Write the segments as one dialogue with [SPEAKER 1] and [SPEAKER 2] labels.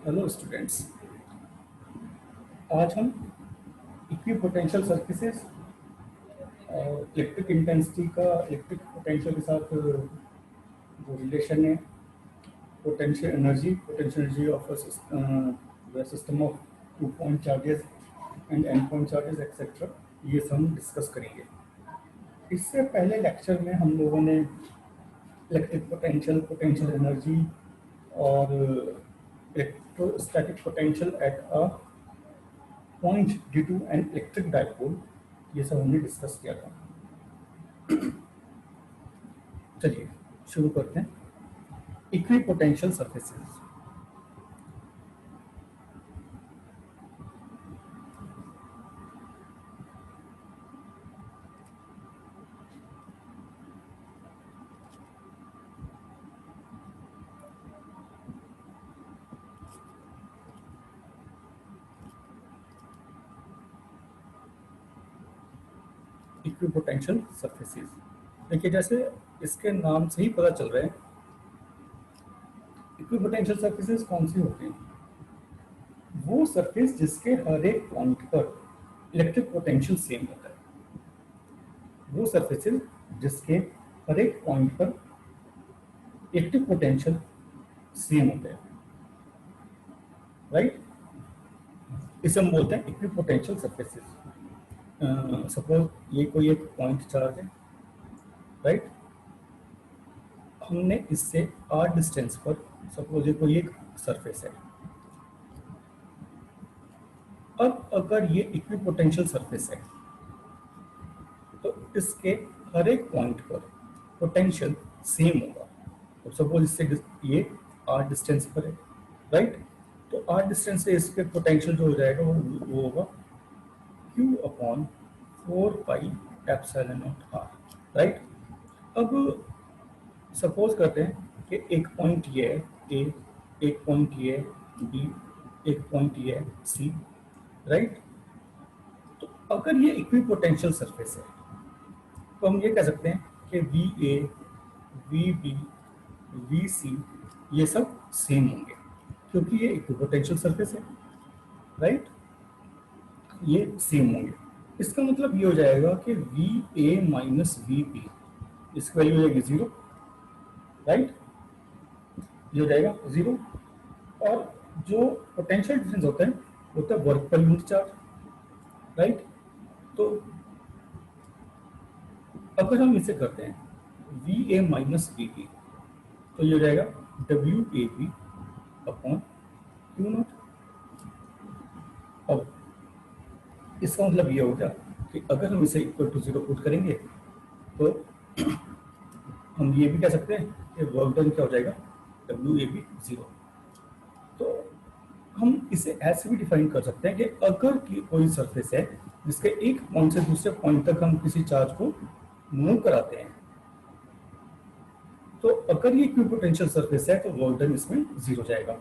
[SPEAKER 1] Hello students. आज हम equipotential surfaces और इलेक्ट्रिक इंटेंसिटी का इलेक्ट्रिक पोटेंशियल के साथ जो रिलेशन है, potential energy of system of 2 point charges and n point charges et cetera, ये सब हम डिस्कस करेंगे। इससे पहले लेक्चर में हम लोगों ने इलेक्ट्रिक पोटेंशियल, पोटेंशियल एनर्जी और electrostatic potential at a point due to an electric dipole, ये सब हमने डिस्कस किया था। चलिए शुरू करते हैं। Equipotential surfaces. इक्विपोटेंशियल सर्फेसेस, देखिए जैसे इसके नाम से ही पता चल रहा है, इक्विपोटेंशियल सर्फेसेस कौन सी होती हैं? वो सरफेस जिसके हर एक पॉइंट पर इलेक्ट्रिक पोटेंशियल सेम होता है। वो सरफेसेस जिसके हर एक पॉइंट पर इलेक्ट्रिक पोटेंशियल सेम होता है, राइट। इसे हम बोलते हैं इक्विपोटेंशियल सर्फेसेस। सपोज ये कोई एक पॉइंट चार्ज है, राइट। हमने इससे आर डिस्टेंस पर सपोज ये कोई एक सरफेस है। अब अगर ये इक्विपोटेंशियल सरफेस है तो इसके हर एक पॉइंट पर पोटेंशियल सेम होगा। तो सपोज इससे ये आर डिस्टेंस पर है, राइट। तो आर डिस्टेंस से इसके पोटेंशियल जो हो जाएगा वो होगा Q upon 4 pi epsilon naught r, right. अब सपोज करते हैं कि एक पॉइंट ये है ए, एक पॉइंट ये है बी, एक पॉइंट ये है सी, राइट। तो अगर ये इक्विपोटेंशियल सरफेस है तो हम ये कह सकते हैं कि V A, V B, V C ये सब सेम होंगे क्योंकि ये इक्विपोटेंशियल सरफेस है, राइट। ये सेम होंगे। इसका मतलब ये हो जाएगा कि V A minus V B, इसकी वैल्यू हो जाएगी 0, राइट। ये हो जाएगा 0। और जो पोटेंशियल डिफरेंस होता है वो होता है work per unit charge, right. तो अगर हम इसे करते हैं V A minus V B तो ये हो जाएगा W A B upon Q naught. अब इसका मतलब ये होगा कि अगर हम इसे इक्वल टू 0 पुट करेंगे तो हम ये भी कह सकते हैं कि वर्क डन क्या हो जाएगा, डब्ल्यू ए बी 0। तो हम इसे ऐसे भी डिफाइन कर सकते हैं कि अगर कोई सरफेस है जिसके एक पॉइंट से दूसरे पॉइंट तक हम किसी चार्ज को मूव कराते हैं, तो अगर ये इक्विपोटेंशियल सरफेस है तो वर्क डन इसमें 0 जाएगा।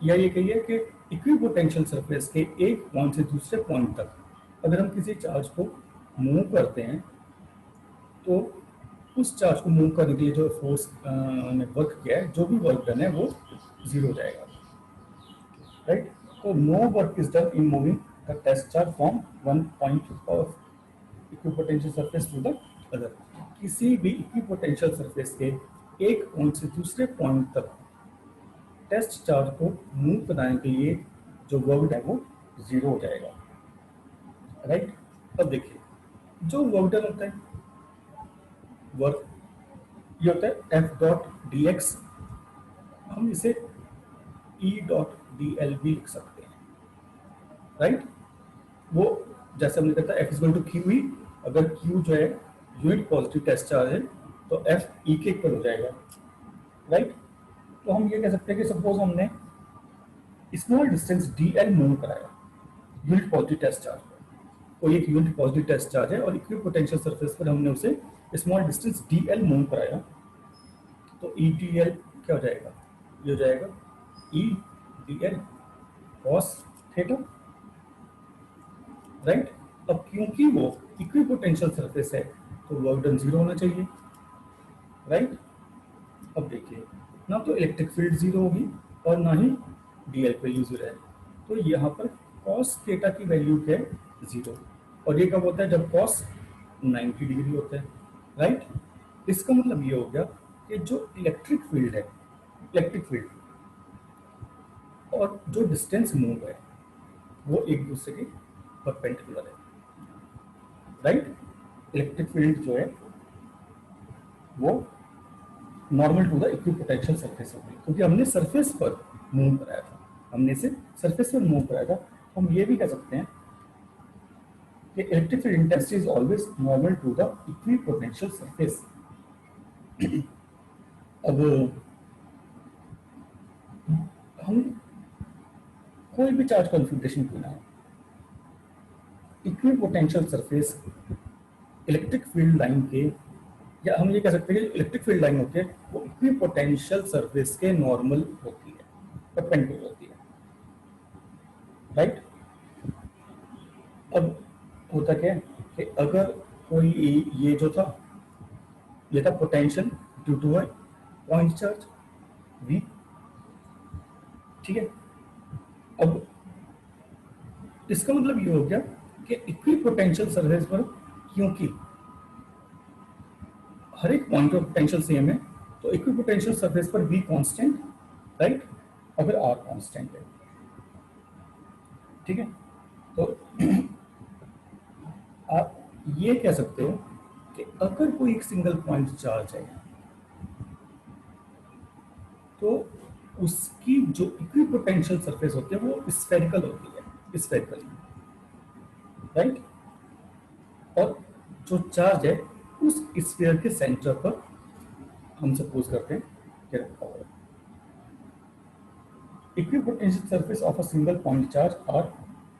[SPEAKER 1] या ये कहिए कि इक्विपोटेंशियल सरफेस के एक पॉइंट से दूसरे पॉइंट तक अगर हम किसी चार्ज को मूव करते हैं तो उस चार्ज को मूव करने के लिए जो फोर्स ने वर्क किया है, जो भी वर्क डन है वो 0 जाएगा, राइट। तो no work is done in moving the test charge from one point of equipotential surface to the other. किसी भी इक्विपोटेंशियल सरफेस के एक पॉइंट से दूसरे पॉइंट तक टेस्ट चार्ज को मूव कराने के लिए जो वर्क है वो 0 हो जाएगा, राइट। अब देखिए जो वर्क डन होता है, वर्क ये होता है एफ डॉट डी एक्स, हम इसे ई डॉट डी एल भी लिख सकते हैं, राइट। वो जैसे हमने कहा था F equal to Q E, अगर क्यू जो है यूनिट पॉजिटिव टेस्ट चार्ज है तो एफ ई के इक्वल हो जाएगा, राइट। तो हम ये कह सकते हैं कि सपोज हमने small distance D L move कराया यूनिट पॉजिटिव टेस्ट चार्ज पर, कोई एक यूनिट पॉजिटिव टेस्ट चार्ज है और इक्विपोटेंशियल सरफेस पर हमने उसे small distance D L move कराया, तो ई डी एल क्या हो जाएगा, ये हो जाएगा E D L cos theta, right. अब क्योंकि वो इक्विपोटेंशियल सरफेस है तो वर्क डन 0 होना चाहिए, राइट। अब देखिए ना तो इलेक्ट्रिक फील्ड 0 होगी और ना ही dl की वैल्यू 0 है, तो यहाँ पर cos थीटा की वैल्यू क्या है, 0। और ये कब होता है, जब cos 90 डिग्री होता है, राइट। इसका मतलब ये हो गया कि जो इलेक्ट्रिक फील्ड है, इलेक्ट्रिक फील्ड और जो डिस्टेंस मूव है वो एक दूसरे के परपेंडिकुलर है, राइट। इलेक्ट्रिक फील्ड जो है वो normal to the equipotential surface होगी, क्योंकि हमने सरफेस पर मूव कराया था, हमने इसे सरफेस पर मूव कराया था। हम ये भी कह सकते हैं कि electric field intensity is always normal to the equipotential surface. अब हम कोई भी चार्ज कॉन्फ़िगरेशन क्यों ना हो, equipotential surface electric field line के, या हम ये कह सकते हैं कि इलेक्ट्रिक फील्ड लाइन होती है वो इक्विपोटेंशियल सरफेस के नॉर्मल होती है, परपेंडिकुलर होती है, राइट। अब होता क्या है कि अगर कोई ये जो था, ये था potential due to a point charge v, ठीक है। अब इसका मतलब ये हो गया कि इक्विपोटेंशियल सरफेस पर, क्योंकि हर एक पॉइंट ऑफ पोटेंशियल सेम है, तो इक्विपोटेंशियल सरफेस पर v कांस्टेंट, राइट, अगर r कांस्टेंट है, ठीक है। तो आप ये कह सकते हो कि अगर कोई एक सिंगल पॉइंट चार्ज है तो उसकी जो इक्विपोटेंशियल सरफेस होती है वो स्फेरिकल होती है, स्फेरिकल, राइट। और जो चार्ज है उस स्फीयर के सेंटर पर हम सपोज करते हैं कि रखा हुआ है। Equipotential surface of a single point charge are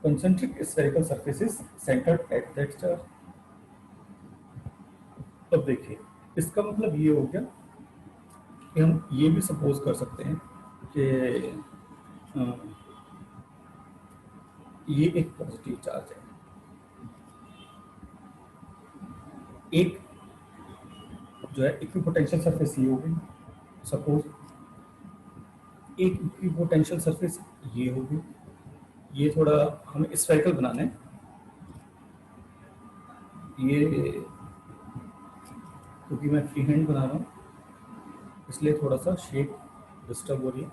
[SPEAKER 1] concentric spherical surfaces centered at that charge. अब देखिए, इसका मतलब ये हो गया कि हम ये भी सपोज कर सकते हैं कि ये एक पॉजिटिव चार्ज है, एक जो है इक्विपोटेंशियल सरफेस ये हो गई, सपोज एक इक्विपोटेंशियल सरफेस ये होगी, ये थोड़ा हमें स्फेरिकल बनाना है, ये क्योंकि मैं फ्री हैंड बना रहा हूँ इसलिए थोड़ा सा शेप डिस्टर्ब हो रही है।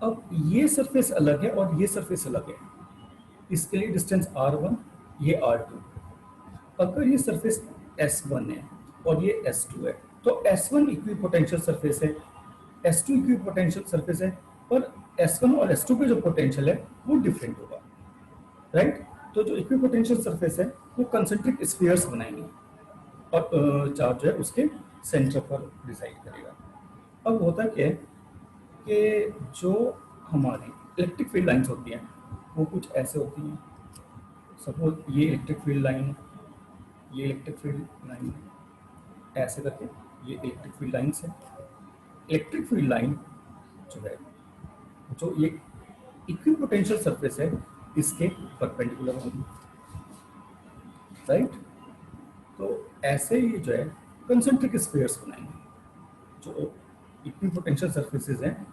[SPEAKER 1] अब ये सरफेस अलग है और ये सरफेस अलग है, इसके लिए डिस्टेंस r1, ये r2। अगर ये सरफेस s1 है और ये s2 है तो s1 इक्विपोटेंशियल सरफेस है, s2 इक्विपोटेंशियल सरफेस है, पर s1 और s2 पे जो पोटेंशियल है वो डिफरेंट होगा, राइट। तो जो इक्विपोटेंशियल सरफेस है वो कंसेंट्रिक स्फीयर्स बनाएंगे और चार्ज है उसके सेंटर पर डिसाइड करेगा। अब होता क्या है कि जो हमारी इलेक्ट्रिक फील्ड लाइंस होती हैं वो कुछ ऐसे होती हैं, सपोज ये इलेक्ट्रिक फील्ड लाइन है, ये इलेक्ट्रिक फील्ड लाइन है, ऐसे करके ये इलेक्ट्रिक फील्ड लाइंस है। इलेक्ट्रिक फील्ड लाइन जो है, जो ये इक्विपोटेंशियल सरफेस है इसके परपेंडिकुलर होगी, राइट। तो ऐसे ही जो है कंसेंट्रिक स्फीयर्स बनाएंगे, जो इक्विपोटेंशियल सरफेसेस हैं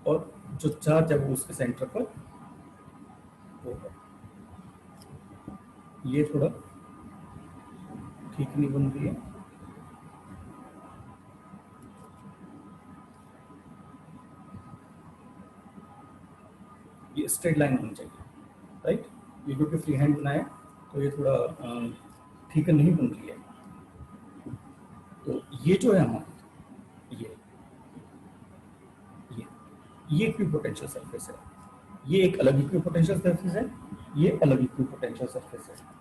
[SPEAKER 1] और जो चार्ज है वो उसके सेंटर पर होगा। ये थोड़ा ठीक नहीं बन रही है, ये स्ट्रेट लाइन होनी चाहिए, राइट। ये क्योंकि फ्री हैंड बनाया तो ये थोड़ा ठीक नहीं बन रही है। तो ये जो है हमारी ये ये इक्विपोटेंशियल सरफेस है, ये एक अलग इक्विपोटेंशियल सरफेस है, ये अलग इक्विपोटेंशियल सरफेस है।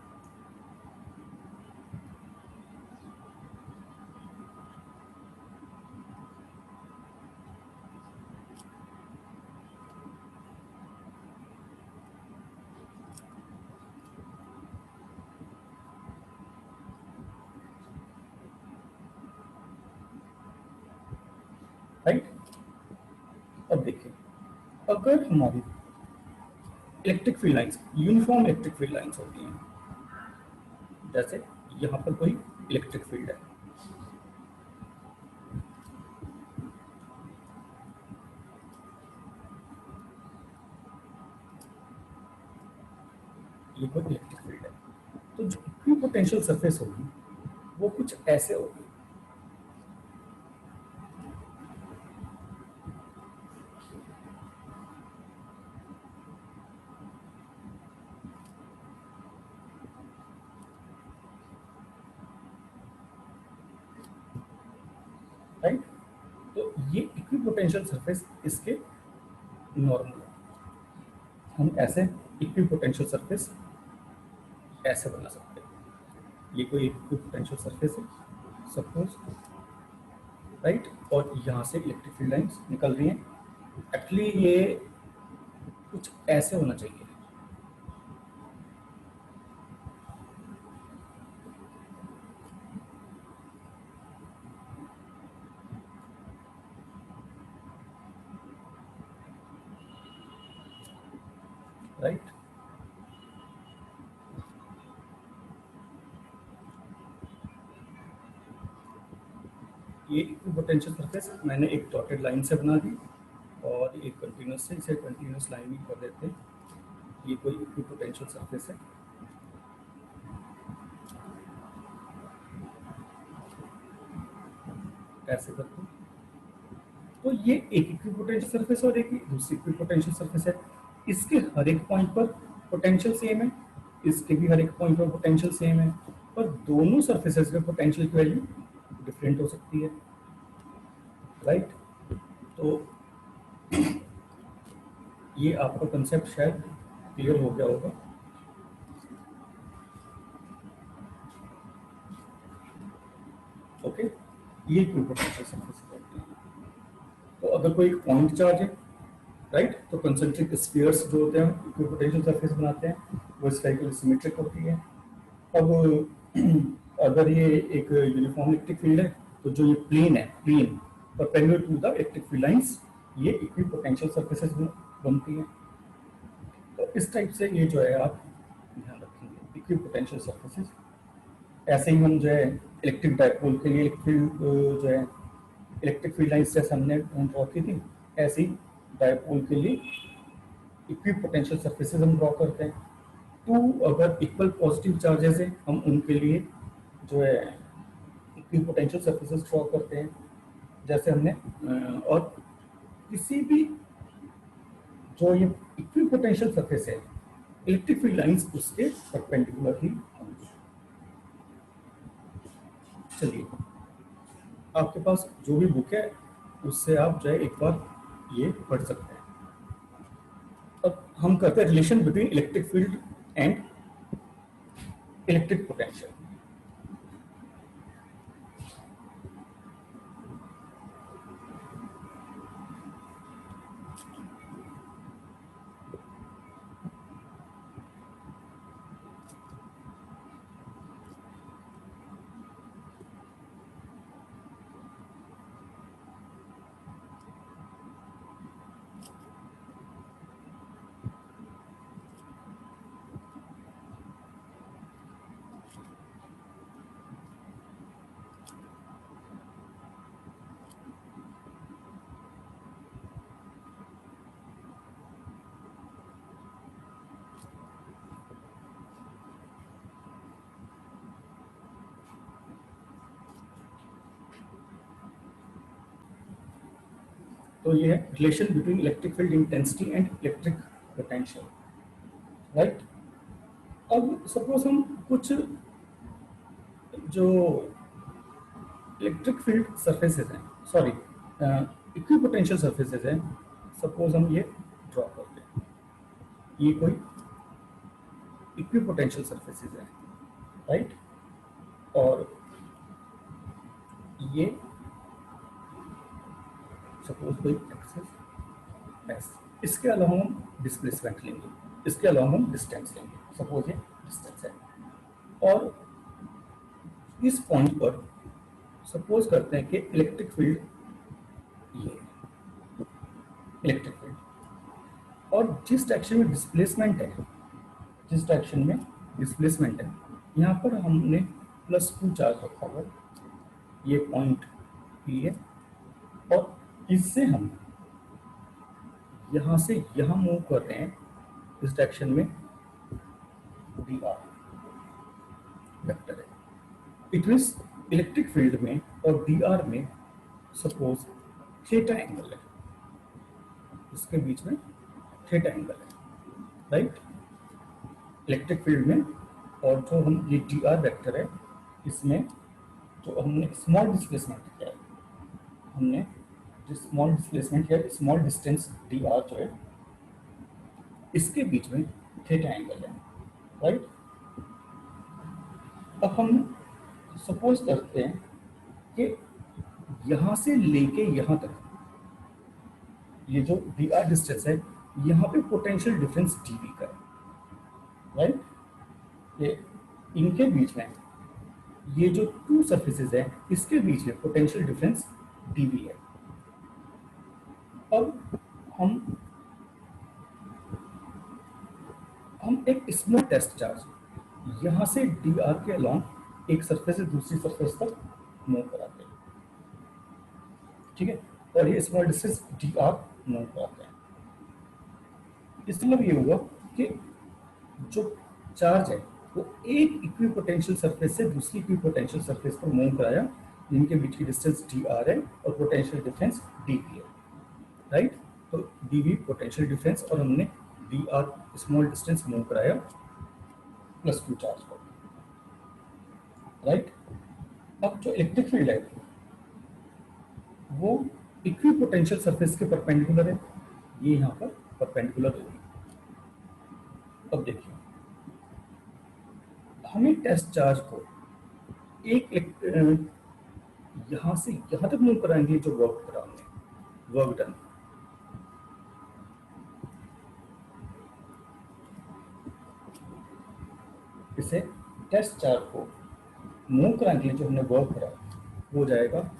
[SPEAKER 1] राइट। अब देखिए, अगर हमारी electric field lines uniform electric field lines होती हैं, जैसे यहाँ पर कोई इलेक्ट्रिक फील्ड है, ये कोई इलेक्ट्रिक फील्ड है। तो जो इक्विपोटेंशियल सरफेस होगी वो कुछ ऐसे होगी, राइट। तो ये इक्विपोटेंशियल सरफेस इसके नॉर्मल है। हम ऐसे इक्विपोटेंशियल सरफेस ऐसे बना सकते हैं। ये कोई इक्विपोटेंशियल सरफेस है सपोज, राइट, और यहाँ से इलेक्ट्रिक फील्ड लाइंस निकल रही हैं। एक्चुअली ये कुछ ऐसे होना चाहिए, राइट। ये इक्विपोटेंशियल सरफेस मैंने एक डॉटेड लाइन से बना दी और एक कंटिन्यूस से, इसे कंटिन्यूस लाइन भी कर देते हैं। ये कोई इक्विपोटेंशियल सरफेस है, ऐसे करते हैं। तो ये एक इक्विपोटेंशियल सरफेस और एक दूसरी इक्विपोटेंशियल सरफेस है। इसके हर एक पॉइंट पर पोटेंशियल सेम है, इसके भी हर एक पॉइंट पर पोटेंशियल सेम है, पर दोनों सरफेसेस में पोटेंशियल की वैल्यू डिफरेंट हो सकती है, राइट। तो ये आपका कंसेप्ट शायद क्लियर हो गया होगा। ओके, ये इक्विपोटेंशियल सरफेस होती है। तो अगर कोई पॉइंट चार्ज है, राइट, तो कंसेंट्रिक स्फीयर्स जो होते हैं इक्विपोटेंशियल सरफेस बनाते हैं, वो स्फेरिकल सिमेट्रिक होती है। अब अगर ये एक यूनिफॉर्म इलेक्ट्रिक फील्ड है, तो जो ये प्लेन है, plane perpendicular to the electric field lines, ये इक्विपोटेंशियल सरफेसेस बनती हैं। तो इस टाइप से ये जो है आप ध्यान रखेंगे इक्विपोटेंशियल सरफेसेस। ऐसे ही हम जो है इलेक्ट्रिक डायपोल के लिए जो है इलेक्ट्रिक फील्ड लाइंस जैसे हमने ड्रॉ की थी, ऐसे ही डायपोल के लिए इक्विपोटेंशियल सरफेसेस हम ड्रॉ करते हैं। तो अगर इक्वल पॉजिटिव चार्जेस हैं, हम उनके लिए जो है इक्विपोटेंशियल सरफेसेस ड्रॉ करते हैं, जैसे हमने और किसी भी जो ये इक्विपोटेंशियल सरफेस है, इलेक्ट्रिक फील्ड लाइंस उसके परपेंडिकुलर ही होंगी। चलिए, आपके पास जो भी बुक है उससे आप जो है एक बार ये पढ़ सकते हैं। अब हम करते हैं relation between electric field and electric potential. तो ये है relation between electric field intensity and electric potential, right. अब सपोज हम कुछ जो इलेक्ट्रिक फील्ड सरफेसेस हैं, सॉरी इक्विपोटेंशियल सरफेसेस हैं, सपोज हम ये ड्रॉ करते हैं। ये कोई इक्विपोटेंशियल सरफेसेस है, राइट, और ये सपोज कोई एक्सेस एस। इसके अलावा हम डिस्प्लेसमेंट लेंगे, इसके अलावा हम डिस्टेंस लेंगे, सपोज ये डिस्टेंस है। और इस पॉइंट पर सपोज करते हैं कि इलेक्ट्रिक फील्ड ये इलेक्ट्रिक फील्ड, और जिस डायरेक्शन में डिस्प्लेसमेंट है, जिस डायरेक्शन में डिस्प्लेसमेंट है, यहाँ पर हमने +2 चार्ज रखा हुआ, ये पॉइंट पी है, और इससे हम यहाँ से यहाँ मूव कर रहे हैं इस डायरेक्शन में डी आर वेक्टर है। इट मीन्स इलेक्ट्रिक फील्ड में और डी आर में सपोज थीटा एंगल है, इसके बीच में थीटा एंगल है, राइट। इलेक्ट्रिक फील्ड में और जो हम ये डी आर वेक्टर है, इसमें जो हमने स्मॉल डिस्प्लेसमेंट किया है, हमने जो स्मॉल डिस्प्लेसमेंट किया है, स्मॉल डिस्टेंस डी आर जो है, इसके बीच में थीटा एंगल है, राइट। अब हम सपोज करते हैं कि यहां से लेके यहां तक ये जो डी आर डिस्टेंस है, यहाँ पे पोटेंशियल डिफरेंस डीवी का है, राइट। ये इनके बीच में ये जो टू सरफेसेस है, इसके बीच में पोटेंशियल डिफरेंस डीवी है। अब हम एक स्मॉल टेस्ट चार्ज यहाँ से डी आर के अलॉन्ग एक सरफेस से दूसरी सरफेस तक मूव कराते हैं, ठीक है, और ये small distance D R move कराते हैं। इसका मतलब ये हुआ कि जो चार्ज है वो एक इक्विपोटेंशियल सरफेस से दूसरी इक्विपोटेंशियल सरफेस पर मूव कराया, जिनके बीच की डिस्टेंस डी आर है और पोटेंशियल डिफरेंस डी वी है, राइट। तो डी वी पोटेंशियल डिफरेंस और हमने D R small distance move कराया प्लस क्यू चार्ज को, राइट। अब जो इलेक्ट्रिक फील्ड है वो इक्विपोटेंशियल सरफेस के परपेंडिकुलर है, ये यहाँ पर परपेंडिकुलर होगी। अब देखिए हमें टेस्ट चार्ज को एक यहां से यहां तक मूव कराएंगे, जो वर्क करा हमने, वर्क डन। इसे टेस्ट चार्ज को मूव कराने के लिए जो हमने वर्क करा वो हो जाएगा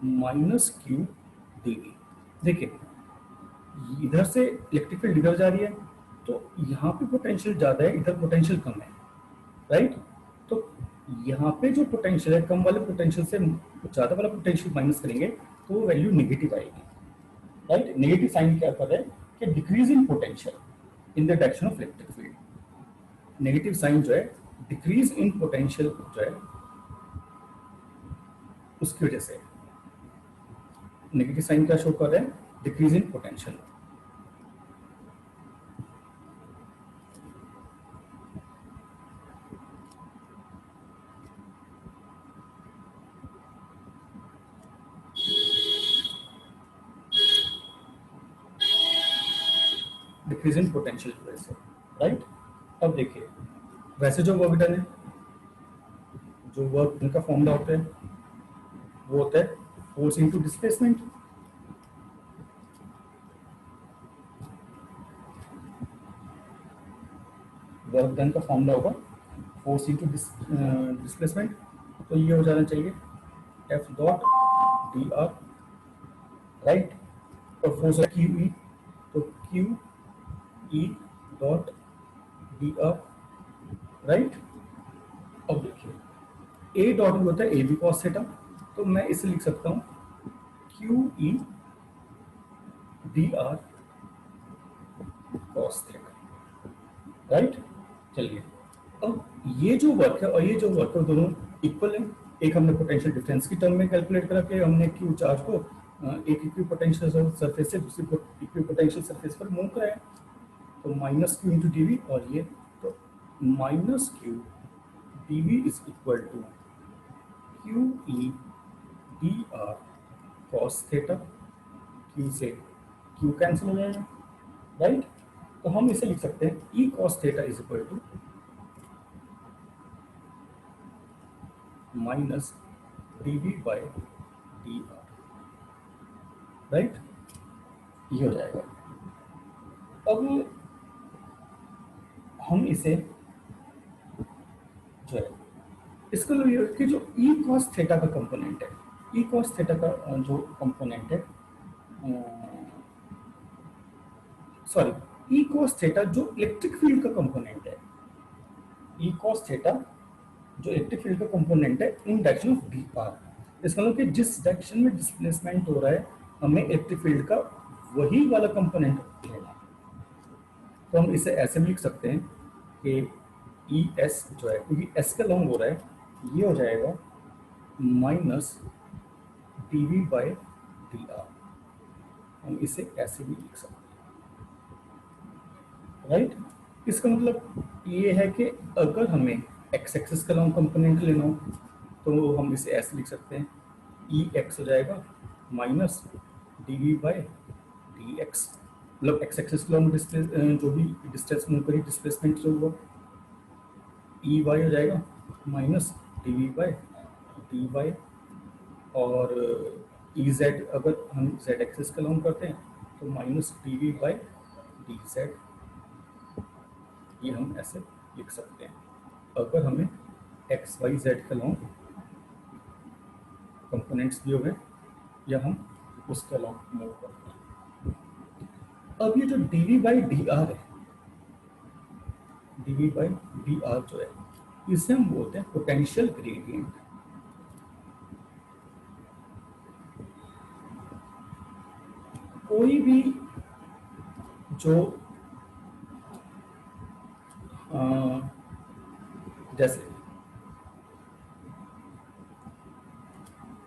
[SPEAKER 1] माइनस क्यू डीवी। देखिए इधर से इलेक्ट्रिक फील्ड इधर जा रही है, तो यहाँ पे पोटेंशियल ज्यादा है, इधर पोटेंशियल कम है, राइट। तो यहाँ पे जो पोटेंशियल है, कम वाले पोटेंशियल से ज्यादा वाला पोटेंशियल माइनस करेंगे तो वो वैल्यू नेगेटिव आएगी, राइट। नेगेटिव साइन क्या कर रहा है कि decrease in potential in the direction of electric field. Negative sign जो है डिक्रीज इन पोटेंशियल जो है उसकी वजह से नेगेटिव साइन क्या शो कर रहा है, decrease in potential. Decrease in potential की वजह से, राइट। अब देखिए वैसे जो वर्क डन है, जो वर्क डन का फॉर्मूला होता है वो होता है force into displacement. Work done का फॉर्मूला होगा फोर्स इनटू डिस्प्लेसमेंट, तो ये हो जाना चाहिए F dot D R, right. और फोर्स है क्यू ई, तो Q E dot D R, right. अब देखिए ए डॉट होता है ए बी कॉस थीटा, तो मैं इसे लिख सकता हूं Q E D R cos theta, right. चलिए अब ये जो वर्क है और ये जो वर्क है दोनों इक्वल है। एक हमने पोटेंशियल डिफरेंस की टर्म में कैलकुलेट करा के हमने क्यू चार्ज को एक इक्विपोटेंशियल सरफेस से दूसरी इक्विपोटेंशियल सरफेस पर मूव कराया, तो माइनस क्यू इंटू डीवी, और ये तो minus Q D V is equal to Q E D R cos theta. Q से क्यू कैंसिल हो जाएगा, राइट। तो हम इसे लिख सकते हैं E cos theta is equal to minus D V by D R, right. ये हो जाएगा। अब हम इसे जो है इसको ये कि जो ई कॉस थीटा का कंपोनेंट है, ई कॉस थीटा का जो कंपोनेंट है, सॉरी ई कॉस थीटा जो इलेक्ट्रिक फील्ड का कंपोनेंट है, ई कॉस थीटा जो इलेक्ट्रिक फील्ड का कंपोनेंट है इन डायरेक्शन ऑफ डी आर। इसका मतलब कि जिस डायरेक्शन में डिस्प्लेसमेंट हो रहा है हमें इलेक्ट्रिक फील्ड का वही वाला कंपोनेंट लेना। तो हम इसे ऐसे भी लिख सकते हैं कि ई एस जो है, क्योंकि एस का लॉन्ग हो रहा है, ये हो जाएगा minus D we by D R. हम इसे ऐसे भी लिख सकते हैं, राइट। इसका मतलब ये है कि अगर हमें एक्स एक्सिस का लॉन्ग कंपोनेंट लेना हो तो हम इसे ऐसे लिख सकते हैं, ई एक्स हो जाएगा minus D we by D X, मतलब एक्स एक्सिस लॉन्ग डिस्प्लेस जो भी डिस्टेंस मूव करी डिस्प्लेसमेंट जो हुआ, ई वाई हो जाएगा minus D we by D Y, और ई जेड अगर हम जेड एक्सिस का लॉन्ग करते हैं तो minus D we by d z. ये हम ऐसे लिख सकते हैं अगर हमें एक्स वाई जेड का लॉन्ग कंपोनेंट्स दिए हुए या हम उसके लॉन्ग मूव करते हैं। अब ये जो D we by D R है, D we by D R जो है, इसे हम बोलते हैं पोटेंशियल ग्रेडियंट। कोई भी जो जैसे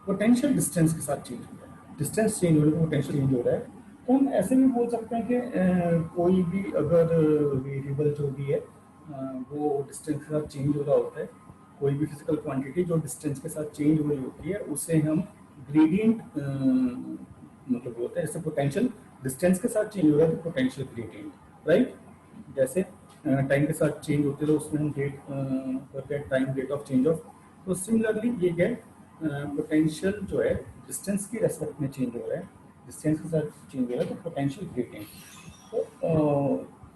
[SPEAKER 1] पोटेंशियल डिस्टेंस के साथ चेंज हो रहा है, डिस्टेंस चेंज हो रहा है, पोटेंशियल चेंज हो रहा है, तो हम ऐसे भी बोल सकते हैं कि कोई भी अगर वेरिएबल जो भी है वो डिस्टेंस के साथ चेंज हो रहा होता है, कोई भी फिजिकल क्वांटिटी जो डिस्टेंस के साथ चेंज हो रही होती है उसे हम ग्रेडियंट मतलब बोलते हैं। जैसे पोटेंशियल डिस्टेंस के साथ चेंज हो रहा है तो पोटेंशियल ग्रेडियंट, राइट। जैसे टाइम के साथ चेंज होते हैं तो उसमें हम रेट करते हैं time rate of change of, तो सिमिलरली ये क्या पोटेंशियल जो है डिस्टेंस की रेस्पेक्ट में चेंज हो रहा है, डिस्टेंस के साथ चेंज हो रहा है, तो पोटेंशियल ग्रेडियंट। तो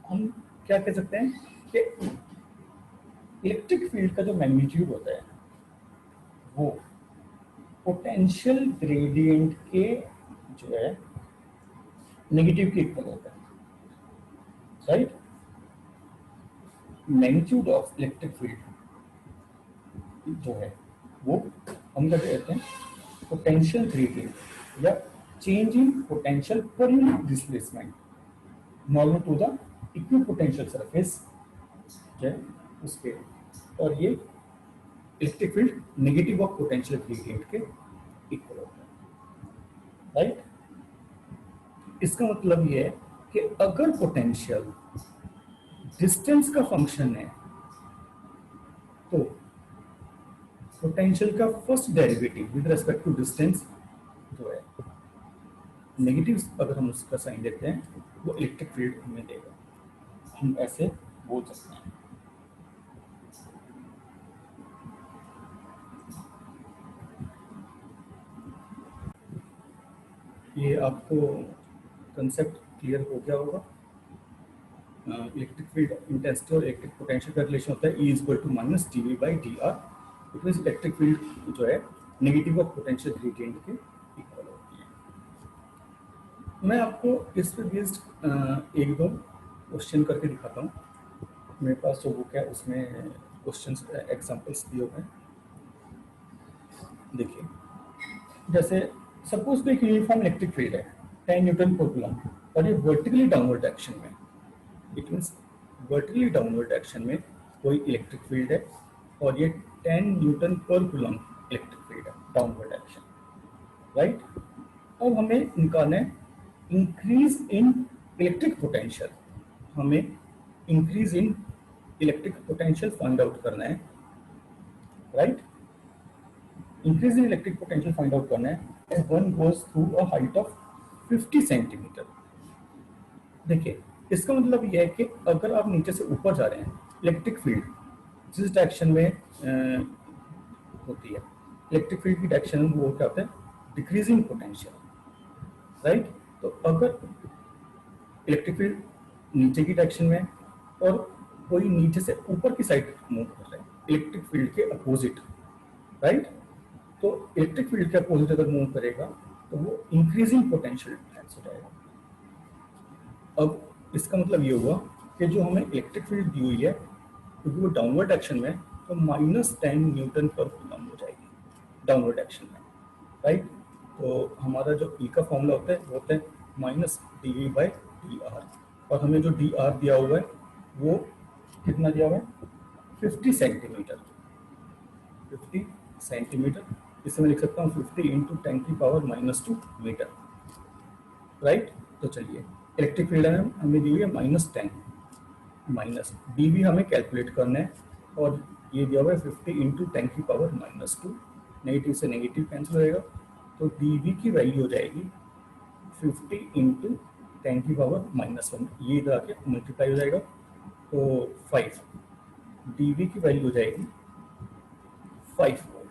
[SPEAKER 1] हम क्या कह सकते हैं कि इलेक्ट्रिक फील्ड का जो मैग्नीट्यूड होता है वो पोटेंशियल ग्रेडियंट के जो है नेगेटिव के इक्वल होता है, right. Magnitude of electric field जो है वो हम क्या कहते हैं, पोटेंशियल ग्रेडियंट या change in potential per unit displacement normal to the equipotential surface जो है उसके, और ये electric field negative of potential gradient के इक्वल होता है, राइट। इसका मतलब ये है कि अगर पोटेंशियल डिस्टेंस का फंक्शन है तो पोटेंशियल का first derivative with respect to distance जो है नेगेटिव, अगर हम उसका साइन देते हैं वो इलेक्ट्रिक फील्ड हमें देगा, हम ऐसे बोल सकते हैं। ये आपको कंसेप्ट क्लियर हो गया होगा। इलेक्ट्रिक फील्ड इंटेंसिटी और इलेक्ट्रिक पोटेंशियल का रिलेशन होता है E equal to minus D we by D r. It means electric field जो है नेगेटिव ऑफ पोटेंशियल ग्रेडियंट के इक्वल होती है। मैं आपको इस पे बेस्ड एक दो क्वेश्चन करके दिखाता हूँ। मेरे पास जो बुक है उसमें क्वेश्चंस एग्जांपल्स दिए हुए हैं। देखिए, जैसे सपोज कोई यूनिफॉर्म इलेक्ट्रिक फील्ड है 10 न्यूटन पर कूलम और ये वर्टिकली डाउनवर्ड डायरेक्शन में, it means vertically downward direction में कोई इलेक्ट्रिक फील्ड है और ये 10 न्यूटन पर कूलम इलेक्ट्रिक फील्ड है डाउनवर्ड डायरेक्शन, राइट। अब हमें निकालना है इंक्रीज इन इलेक्ट्रिक पोटेंशियल, हमें increase in electric potential find out करना है, right. Increase in electric potential find out करना है as one goes through a height of 50 centimetre. देखिए, इसका मतलब यह है कि अगर आप नीचे से ऊपर जा रहे हैं, इलेक्ट्रिक फील्ड जिस डायरेक्शन में होती है, इलेक्ट्रिक फील्ड की डायरेक्शन वो क्या होता है, डिक्रीजिंग पोटेंशियल, राइट। तो अगर इलेक्ट्रिक फील्ड नीचे की डायरेक्शन में और कोई नीचे से ऊपर की साइड मूव कर रहा है इलेक्ट्रिक फील्ड के अपोजिट, राइट, तो इलेक्ट्रिक फील्ड के अपोजिट अगर मूव करेगा तो वो इंक्रीजिंग पोटेंशियल हो जाएगा। अब इसका मतलब ये हुआ कि जो हमें इलेक्ट्रिक फील्ड दी हुई है क्योंकि वो डाउनवर्ड डायरेक्शन में, तो -10 न्यूटन पर कूलम हो जाएगी डाउनवर्ड डायरेक्शन में, राइट। तो हमारा जो ई का फॉर्मूला होता है वो होता है minus D we by D r, और हमें जो डी आर दिया हुआ है वो कितना दिया हुआ है 50 सेंटीमीटर, 50 सेंटीमीटर, इसे मैं लिख सकता हूँ 50 इंटू 10⁻⁻² मीटर, राइट। तो चलिए, इलेक्ट्रिक फील्ड हमें दी हुई है -10, माइनस डी भी हमें कैलकुलेट करना है, और ये दिया हुआ है 50 इंटू 10⁻², नेगेटिव से नेगेटिव कैंसिल हो जाएगा, तो डी वी की वैल्यू हो जाएगी 50 इंटू 10⁻⁻1, ये इधर आके मल्टीप्लाई हो जाएगा, तो 5, डी वी की वैल्यू हो जाएगी 5 वोल्ट।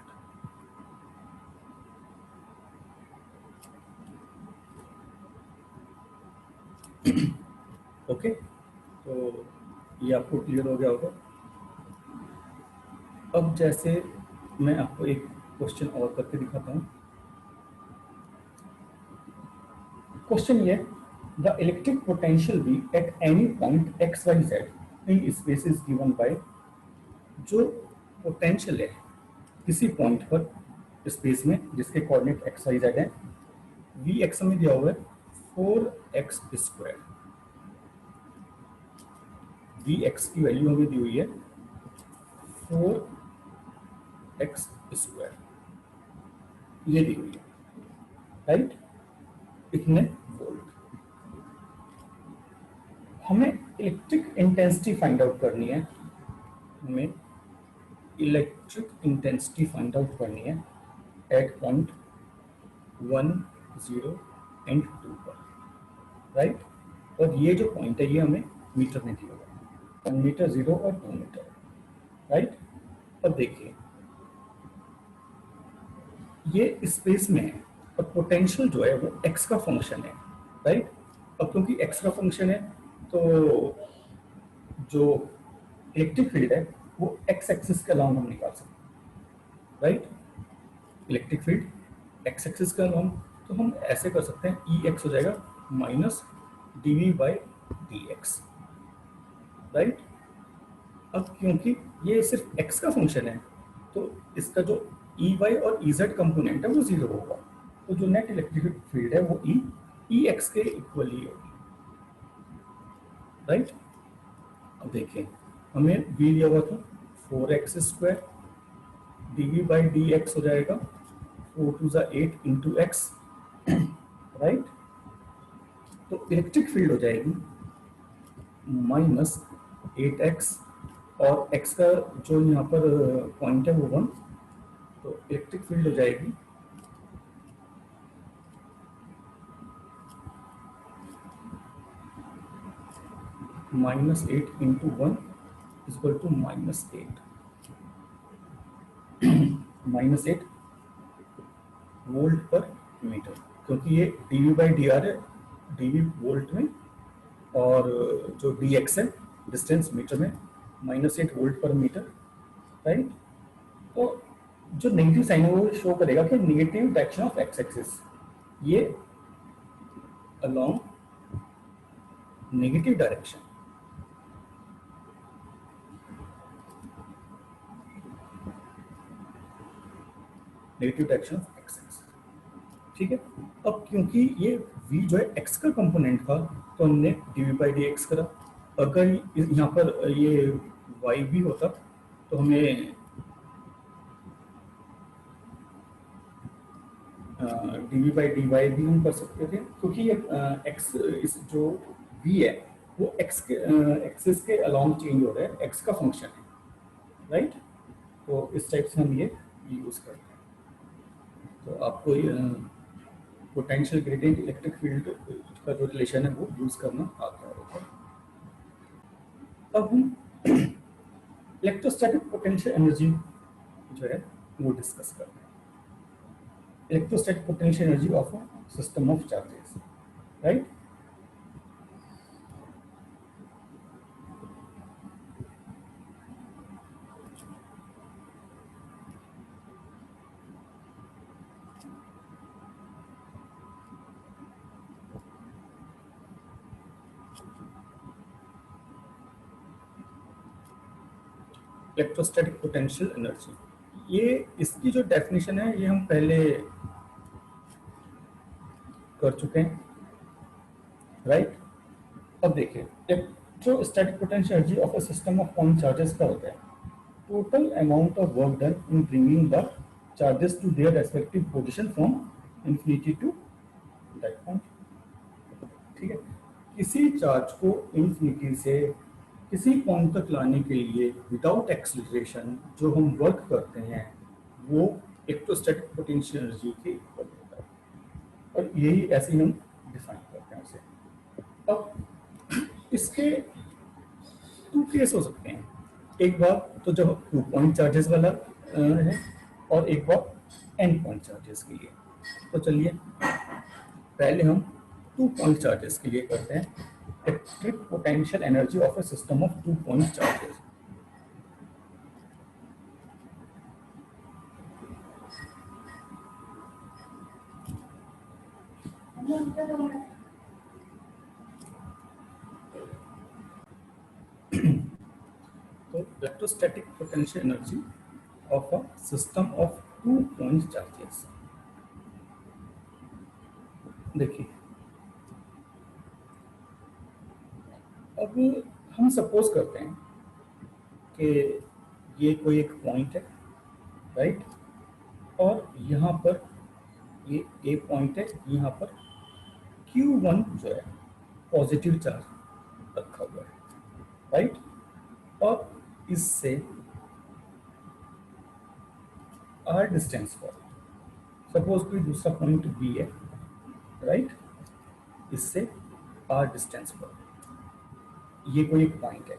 [SPEAKER 1] ओके, तो ये आपको क्लियर हो गया होगा। अब जैसे मैं आपको एक क्वेश्चन और करके दिखाता हूँ। क्वेश्चन ये, the electric potential v at any point x y z in space is given by, जो पोटेंशियल है किसी पॉइंट पर स्पेस में जिसके कोऑर्डिनेट एक्स वाई जेड है, वी एक्स में दिया हुआ है 4x², वी एक्स की वैल्यू हमें दी हुई है 4x², ये दी हुई है, राइट, इतने वोल्ट। हमें इलेक्ट्रिक इंटेंसिटी फाइंड आउट करनी है, हमें इलेक्ट्रिक इंटेंसिटी फाइंड आउट करनी है एट पॉइंट 1, 0 एंड 2 पर, राइट। और ये जो पॉइंट है ये हमें मीटर में दिया हुआ है, 1 मीटर, 0 और 2 मीटर, राइट। अब देखिए, ये स्पेस में है और पोटेंशियल जो है वो एक्स का फंक्शन है, राइट। अब क्योंकि एक्स का फंक्शन है, तो जो इलेक्ट्रिक फील्ड है वो एक्स एक्सिस के अलाउंग हम निकाल सकते हैं, right. Electric field x axis के अलाउंग, तो हम ऐसे कर सकते हैं, ई एक्स हो जाएगा minus D we by D x, right. अब क्योंकि ये सिर्फ एक्स का फंक्शन है, तो इसका जो ई वाई और ई जेड कंपोनेंट है वो 0 होगा, तो जो नेट इलेक्ट्रिक फील्ड है वो ई एक्स के इक्वली होगी, राइट। अब देखिए, हमें वी दिया हुआ था 4x², d we by D x हो जाएगा 4 2 8 इंटू एक्स, राइट। तो इलेक्ट्रिक फील्ड हो जाएगी -8x, और x का जो यहाँ पर पॉइंट है वो 1, तो इलेक्ट्रिक फील्ड हो जाएगी -8 इंटू 1 इक्वल टू -8, -8 वोल्ट पर मीटर, क्योंकि ये dV बाई डी आर है, dV वोल्ट में, और जो dx है डिस्टेंस मीटर में, -8 वोल्ट पर मीटर, राइट। तो जो नेगेटिव साइन है वो शो करेगा कि negative direction of X axis, ये along negative direction, negative direction of X axis, ठीक है। अब क्योंकि ये v जो है x का कंपोनेंट था, तो हमने dv बाई डी एक्स करा। अगर यहाँ पर ये y भी होता तो हमें dv बाई डी वाई भी हम कर सकते थे, क्योंकि ये x, इस जो v है वो x के एक्सिस के अलोंग चेंज हो रहा है, x का फंक्शन है, राइट। तो इस टाइप से हम ये यूज करते हैं। तो आपको पोटेंशियल ग्रेडियंट इलेक्ट्रिक फील्ड का जो रिलेशन है वो यूज करना आता होगा। अब हम इलेक्ट्रोस्टैटिक पोटेंशियल एनर्जी जो है वो डिस्कस करते हैं। Electrostatic potential energy of a system of charges, right. Electrostatic potential energy, ये इसकी जो डेफिनेशन है ये हम पहले कर चुके हैं, राइट। अब देखिए, electrostatic potential energy of a system of point charges का होता है, total amount of work done in bringing the charges to their respective position from infinity to that point. ठीक है, किसी चार्ज को इंफिनिटी से किसी पॉइंट तक लाने के लिए विदाउट एक्सीलरेशन जो हम वर्क करते हैं वो इलेक्ट्रोस्टैटिक पोटेंशियल एनर्जी के इक्वल होता है, और यही ऐसे ही हम डिफाइन करते हैं उसे। अब इसके टू केस हो सकते हैं, एक बार तो जब 2 पॉइंट चार्जेस वाला है, और एक बार n पॉइंट चार्जेस के लिए। तो चलिए पहले हम 2 पॉइंट चार्जेस के लिए करते हैं। Electric potential energy of a system of 2 point charges. तो electrostatic potential energy of a system of 2 point charges. देखिए अब हम सपोज करते हैं कि ये कोई एक पॉइंट है, राइट, और यहाँ पर ये ए पॉइंट है, यहाँ पर Q1 जो है पॉजिटिव चार्ज रखा हुआ है, राइट, और इससे r डिस्टेंस पर सपोज कोई दूसरा पॉइंट B है, राइट, इससे r डिस्टेंस पर ये कोई एक पॉइंट है।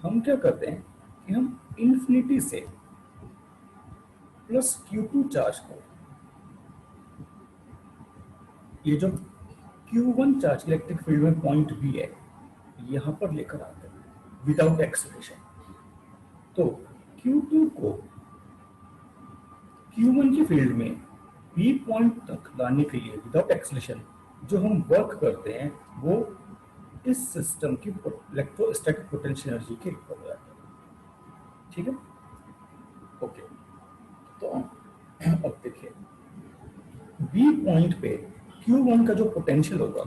[SPEAKER 1] हम क्या करते हैं कि हम इन्फिनिटी से प्लस Q2 चार्ज को, ये जो Q1 चार्ज इलेक्ट्रिक फील्ड में पॉइंट B है, यहाँ पर लेकर आते हैं विदाउट एक्सीलरेशन। तो Q2 को Q1 की फील्ड में B पॉइंट तक लाने के लिए विदाउट एक्सीलरेशन जो हम वर्क करते हैं वो इस सिस्टम की इलेक्ट्रोस्टैटिक पोटेंशियल एनर्जी के इक्वल हो जाता है। ठीक है, ओके। तो अब देखिए B पॉइंट पे Q1 का जो पोटेंशियल होगा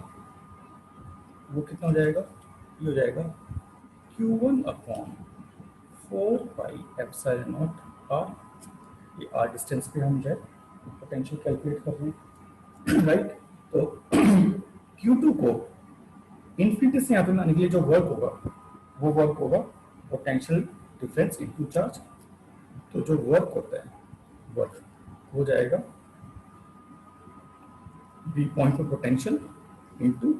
[SPEAKER 1] वो कितना हो जाएगा, ये हो जाएगा Q1 upon 4 pi epsilon not R। ये R डिस्टेंस पे हम जो है पोटेंशियल कैलकुलेट कर रहे हैं, राइट। तो Q2 को इन्फिनिटी से यहाँ पे लाने के लिए जो वर्क होगा वो वर्क होगा पोटेंशियल डिफरेंस इनटू चार्ज। तो जो वर्क होता है वर्क हो जाएगा बी पॉइंट पर पोटेंशियल इनटू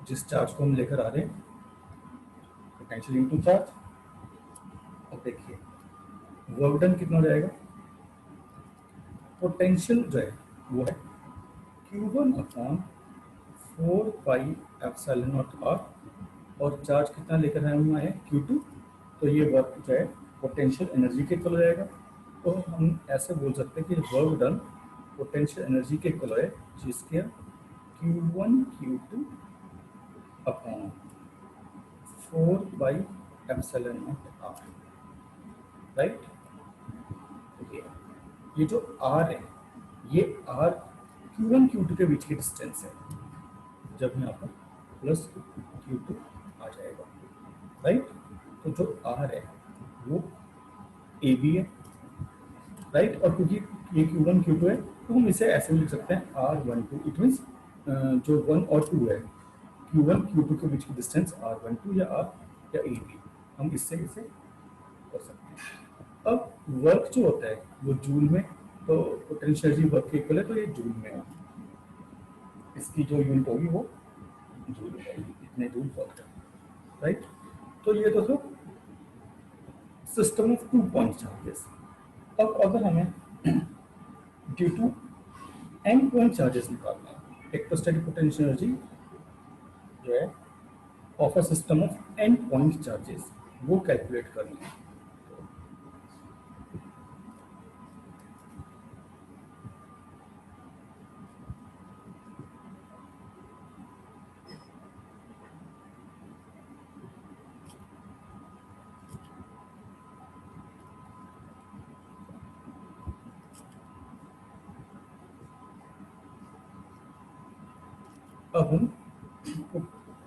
[SPEAKER 1] जिस चार्ज को हम लेकर आ रहे हैं पोटेंशियल इनटू चार्ज। अब देखिए वर्क डन कितना हो जाएगा, पोटेंशियल जो है वो है Q1 upon 4 pi epsilon not R, और चार्ज कितना लेकर आए हुआ है Q2। तो ये वर्क जो है पोटेंशियल एनर्जी के इक्वल हो जाएगा। तो हम ऐसे बोल सकते हैं कि वर्क डन पोटेंशियल एनर्जी के इक्वल है जिसके Q1 Q2 upon 4 pi epsilon not R, right. ये जो R है ये R Q1 Q2 के बीच की डिस्टेंस है, जब यहाँ पर प्लस Q2 आ जाएगा, राइट। तो जो R है वो AB है, राइट, और क्योंकि ये Q1 Q2 है तो हम इसे ऐसे भी लिख सकते हैं R12। इट मीन्स जो 1 और 2 है Q1 Q2 के बीच की डिस्टेंस R12 या R या AB, हम इससे इसे कर सकते हैं। अब वर्क जो होता है वो जूल में, तो पोटेंशियल एनर्जी वर्क के इक्वल है, तो ये जूल में है, इसकी जो यूनिट होगी वो जूल में आएगी, इतने जूल वर्क है, राइट। तो ये तो सिस्टम ऑफ 2 पॉइंट चार्जेस। अब अगर हमें due to n point charges निकालना है, इलेक्ट्रोस्टैटिक पोटेंशियल एनर्जी जो है of a system of n point charges वो कैलकुलेट करनी है। अब हम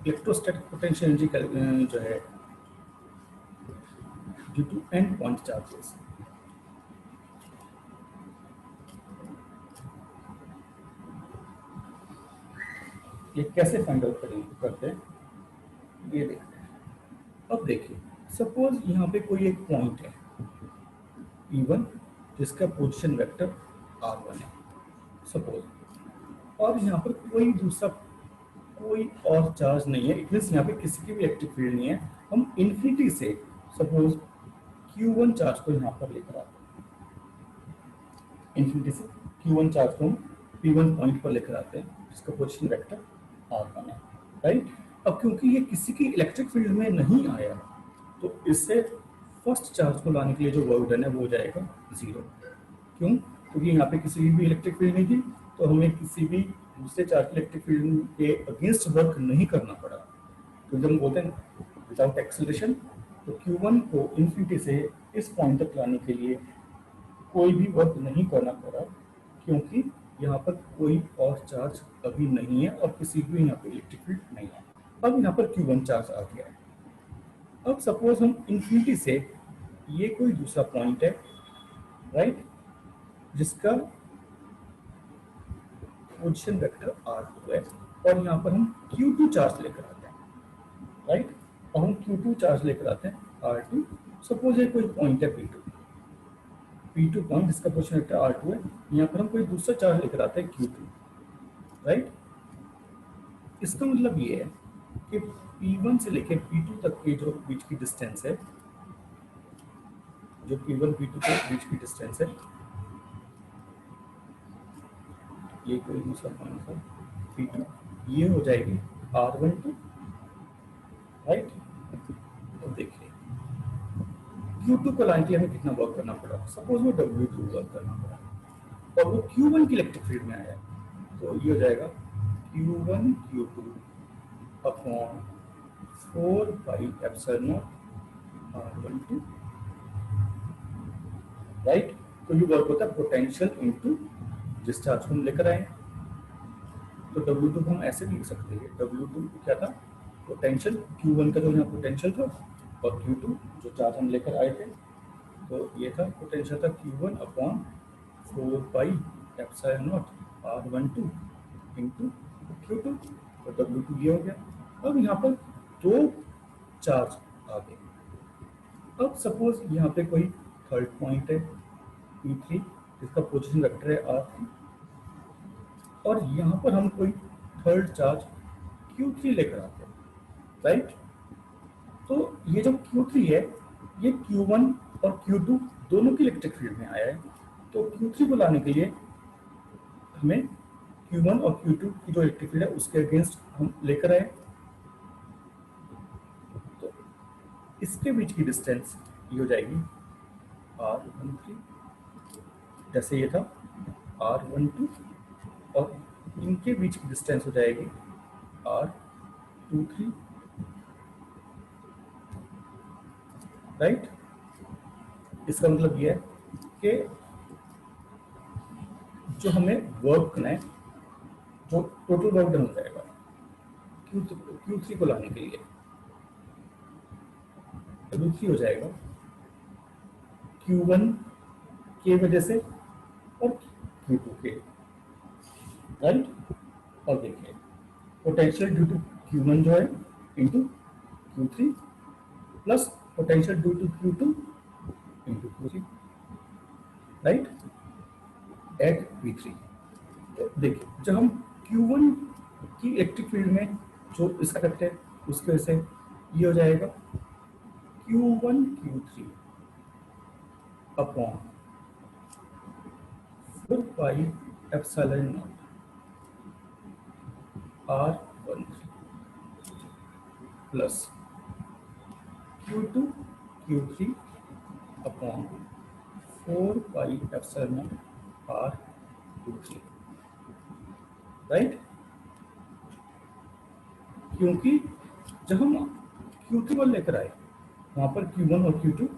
[SPEAKER 1] इलेक्ट्रोस्टैटिक पोटेंशियल एनर्जी जो है due to n point charges. ये कैसे फाइंड आउट करते हैं ये देखते हैं। अब देखिए, सपोज यहाँ पे कोई एक पॉइंट है P1 जिसका पोजीशन वेक्टर R1 है सपोज, और यहाँ पर कोई और चार्ज नहीं है, इट मीन्स यहाँ पे किसी की भी इलेक्ट्रिक फील्ड नहीं है। हम इन्फिनिटी से सपोज Q1 चार्ज को यहाँ पर लेकर आते हैं, इन्फिनिटी से Q1 चार्ज को हम P1 पॉइंट पर लेकर आते हैं जिसका पोजीशन वेक्टर R1 है, राइट। अब क्योंकि ये किसी की इलेक्ट्रिक फील्ड में नहीं आया तो इससे फर्स्ट चार्ज को लाने के लिए जो वर्क डन है वो हो जाएगा 0। क्यों? क्योंकि यहाँ पे किसी की भी इलेक्ट्रिक फील्ड नहीं थी, तो हमें किसी भी दूसरे चार्ज की इलेक्ट्रिक फील्ड के अगेंस्ट वर्क नहीं करना पड़ा। तो जब हम बोलते हैं विदाउट एक्सेलरेशन, तो Q1 को इन्फिनिटी से इस पॉइंट तक लाने के लिए कोई भी वर्क नहीं करना पड़ा, क्योंकि यहाँ पर कोई और चार्ज अभी नहीं है और किसी भी यहाँ पे इलेक्ट्रिक फील्ड नहीं है। अब यहाँ पर Q1 चार्ज आ गया है। अब सपोज हम इन्फिनिटी से ये कोई दूसरा पॉइंट है, राइट, जिसका पोजीशन वेक्टर R2 है, और यहाँ पर हम Q2 चार्ज लेकर आते हैं, राइट। और हम Q2 चार्ज लेकर आते हैं R2, सपोज ये कोई पॉइंट है P2 पॉइंट जिसका पोजीशन वेक्टर R2 है, यहाँ पर हम कोई दूसरा चार्ज लेकर आते हैं Q2, राइट। इसका मतलब ये है कि P1 से लेकर P2 तक के जो बीच की डिस्टेंस है, जो P1 P2 के बीच की डिस्टेंस है, ये कोई दूसरा पॉइंट है P2, ये हो जाएगी R12, राइट। तो देखिए Q2 को लाने के लिए हमें कितना वर्क करना पड़ा, सपोज वो W2 वर्क करना पड़ा और वो Q1 की इलेक्ट्रिक फील्ड में आया, तो ये हो जाएगा Q1 Q2 upon 4 pi epsilon R12, right. तो ये वर्क होता है पोटेंशियल इनटू जिस चार्ज को हम लेकर आए। तो W2 को हम ऐसे भी लिख सकते हैं, W2 क्या था, पोटेंशियल Q1 का जो यहाँ पोटेंशियल था, और Q2 जो चार्ज हम लेकर आए थे, तो ये था पोटेंशियल था Q1 upon 4 pi epsilon not R12 into Q2, तो W2 ये हो गया। अब यहाँ पर दो चार्ज आ गए। अब सपोज यहाँ पे कोई थर्ड पॉइंट है P3 जिसका पोजीशन वेक्टर है R3, और यहाँ पर हम कोई थर्ड चार्ज Q3 लेकर आते हैं, राइट। तो ये जो Q3 है ये Q1 और Q2 दोनों की इलेक्ट्रिक फील्ड में आया है, तो Q3 को लाने के लिए हमें Q1 और Q2 की जो इलेक्ट्रिक फील्ड है उसके अगेंस्ट हम लेकर आए, तो इसके बीच की डिस्टेंस ये हो जाएगी R13, जैसे ये था R12, और इनके बीच की डिस्टेंस हो जाएगी R23, राइट। इसका मतलब ये है कि जो हमें वर्क करना है, जो टोटल वर्क डन हो जाएगा Q3 को लाने के लिए, W3 हो जाएगा Q1 के वजह से और Q2 के, राइट। और देखिए पोटेंशियल ड्यू टू Q1 जो है into Q3 plus potential due to Q2 into Q3, right, at P3। तो देखिए जब हम Q1 की इलेक्ट्रिक फील्ड में जो इसका इफेक्ट है उसकी वजह से ये हो जाएगा Q1 Q3 upon 4 pi epsilon not R13 plus Q2 Q3 upon 4 pi epsilon not R23, right. क्योंकि जब हम Q3 को लेकर आए वहां पर Q1 और Q2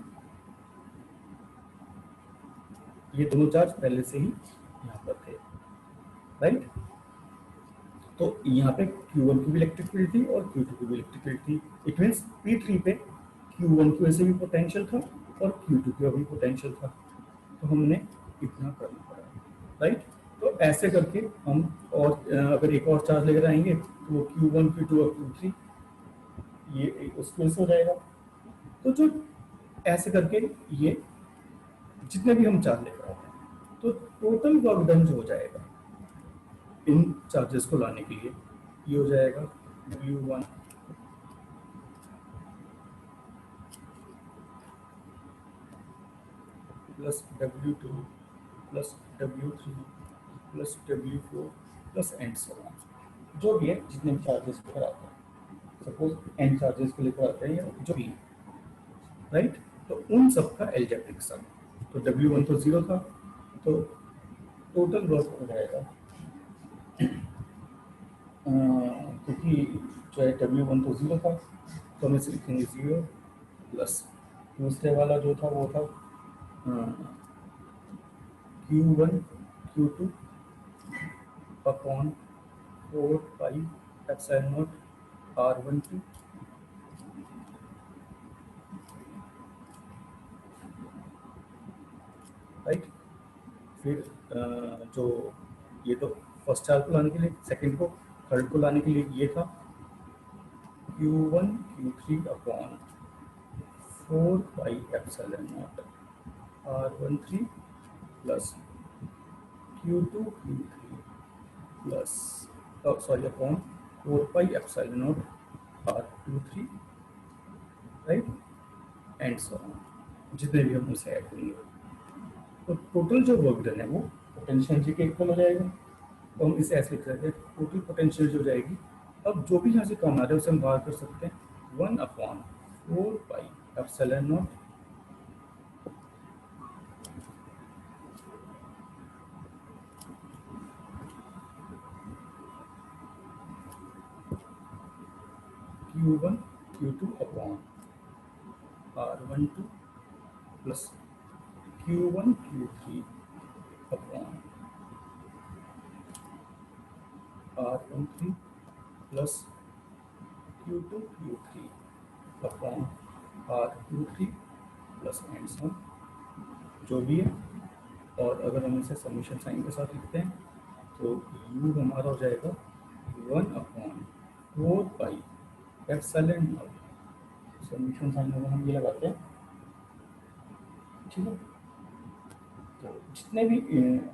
[SPEAKER 1] ये दोनों चार्ज पहले से ही यहाँ पर थे, राइट। तो यहाँ पे Q1 की भी इलेक्ट्रिक फील्ड थी और Q2 की भी इलेक्ट्रिक फील्ड थी, इट मीन्स P3 पे Q1 की वजह से भी पोटेंशियल था और Q2 की भी पोटेंशियल था, तो हमने इतना करना पड़ा, राइट। तो ऐसे करके हम, और अगर एक और चार्ज लेकर आएंगे तो वो Q1 Q2 और Q3 ये उसकी वजह से हो जाएगा। तो जो ऐसे करके ये जितने भी हम चार्ज लेकर आते हैं, तो टोटल वर्क डन जो हो जाएगा इन चार्जेस को लाने के लिए, ये हो जाएगा W1 plus W2 plus W3 plus W4 plus and so on, जो भी है जितने भी चार्जेस लेकर आते हैं, सपोज एन चार्जेस को लेकर आते हैं या जो भी, राइट। तो उन सब का एल्जेब्रिक सम, तो W1 तो 0 था, तो टोटल वर्क हो जाएगा क्योंकि जो है W1 तो 0 था, तो हम इसे लिखेंगे 0 प्लस दूसरे वाला जो था वो था Q1 Q2 upon 4 pi epsilon not R12 right. फिर जो ये तो फर्स्ट चार्ज को लाने के लिए, सेकंड को, थर्ड को लाने के लिए ये था Q1 Q3 upon 4 pi epsilon not R13 plus Q2 Q3 plus sorry upon 4 pi epsilon not R23 right and so on, जितने भी हम उसे ऐड करेंगे, तो टोटल जो वर्क डन है वो पोटेंशियल एनर्जी के इक्वल हो जाएगा। तो हम इसे ऐसे लिख सकते हैं, टोटल पोटेंशियल जो जाएगी, अब जो भी यहाँ से कम आ रहा है उसे हम बाहर कर सकते हैं 1 upon 4 pi epsilon naught Q1 Q2 upon R12 plus Q1 Q3 upon R13 plus Q2 Q3 upon R23 plus and sum, जो भी है। और अगर हम इसे समीशन साइन के साथ लिखते हैं तो U हमारा हो जाएगा 1 upon 4 pi epsilon naught, summation sign अगर हम ये लगाते हैं, ठीक है। तो जितने भी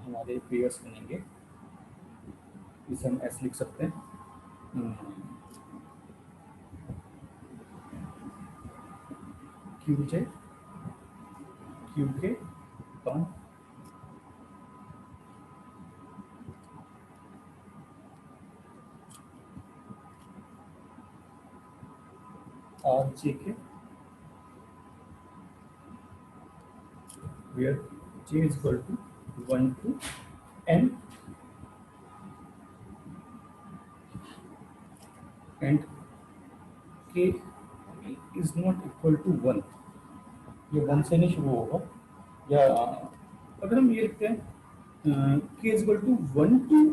[SPEAKER 1] हमारे पेयर्स बनेंगे इसे हम ऐसे लिख सकते हैं QJ QK upon RJK, where J is equal to 1 to N and K is not equal to 1, ये 1 से नहीं शुरू होगा, या अगर हम ये लिखते हैं K is equal to 1 to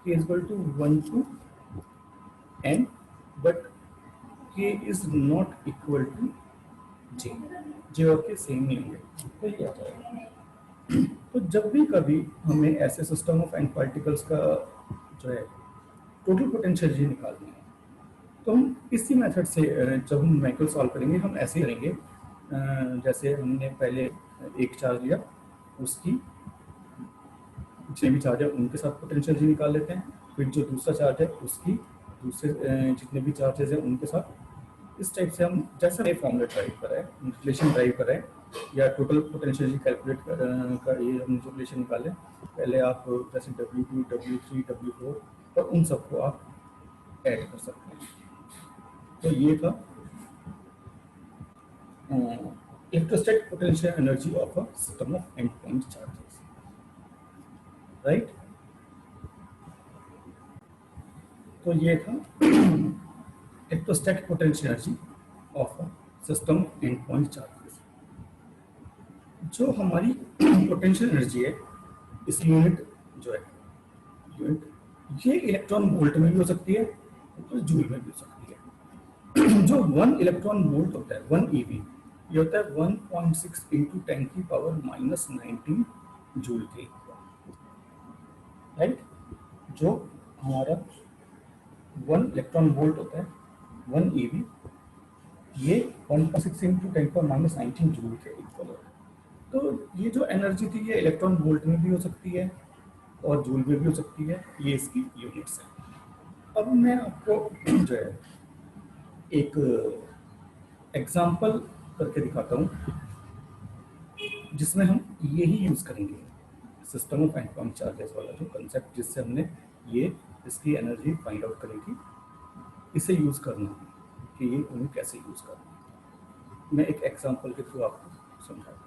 [SPEAKER 1] K is equal to 1 to N but K is not equal to J और K सेम नहीं होंगे, तो ये आ जाएगा। तो जब भी कभी हमें ऐसे सिस्टम ऑफ एंड पार्टिकल्स का जो है टोटल पोटेंशियल जी निकालनी है, तो हम इसी मेथड से जब हम न्यूमेरिकल सॉल्व करेंगे हम ऐसे ही करेंगे, जैसे हमने पहले एक चार्ज लिया, उसकी जितने भी चार्ज है उनके साथ पोटेंशियल जी निकाल लेते हैं, फिर जो दूसरा चार्ज है उसकी दूसरे जितने भी चार्जेस हैं उनके साथ, इस टाइप से हम जैसा ये फॉर्मूला ड्राइव कर रहे हैं, रिलेशन ड्राइव कर रहे हैं, या टोटल पोटेंशियल कैलकुलेट कर ये हम जो रिलेशन निकालें, पहले आप जैसे W2 W3 W4 और उन सबको आप ऐड कर सकते हैं। तो ये था electrostatic potential energy of a system of and point charges, right. तो ये था electrostatic potential energy of a system and point charges. जो हमारी पोटेंशियल एनर्जी है, इस यूनिट जो है यूनिट, ये इलेक्ट्रॉन वोल्ट में भी हो सकती है और जूल में भी हो सकती है। जो 1 इलेक्ट्रॉन वोल्ट होता है 1 eV, ये होता है 1.6 इंटू 10⁻⁻19 जूल के, राइट। जो हमारा 1 इलेक्ट्रॉन वोल्ट होता है 1 eV, ये 1.6 इंटू 10⁻⁻19 जूल के इक्वल होता है। तो ये जो एनर्जी थी ये इलेक्ट्रॉन वोल्ट में भी हो सकती है और जूल में भी हो सकती है, ये इसकी यूनिट्स है। अब मैं आपको जो है एक एग्जाम्पल करके दिखाता हूँ जिसमें हम यही यूज़ करेंगे, सिस्टम ऑफ एटॉम चार्जेस वाला जो कंसेप्ट जिससे हमने ये इसकी एनर्जी फाइंड आउट करी थी, इसे यूज़ करना है कि ये उन्हें कैसे यूज़ करना है। मैं एक एग्जाम्पल के थ्रू आपको समझाता हूँ।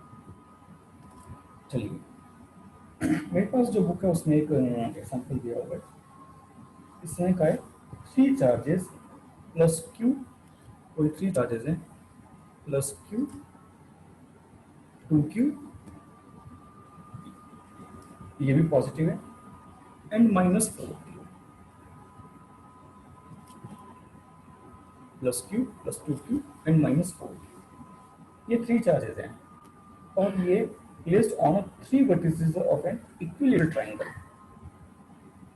[SPEAKER 1] चलिए, मेरे पास जो बुक है उसमें एक एग्जाम्पल दिया हुआ है। इसमें क्या है, 3 चार्जेस प्लस क्यू, कोई 3 चार्जेस हैं प्लस क्यू 2Q, ये भी पॉजिटिव है, and -4Q plus Q plus 2Q and -4Q, ये 3 चार्जेस हैं और ये placed on 3 vertices of an equilateral triangle.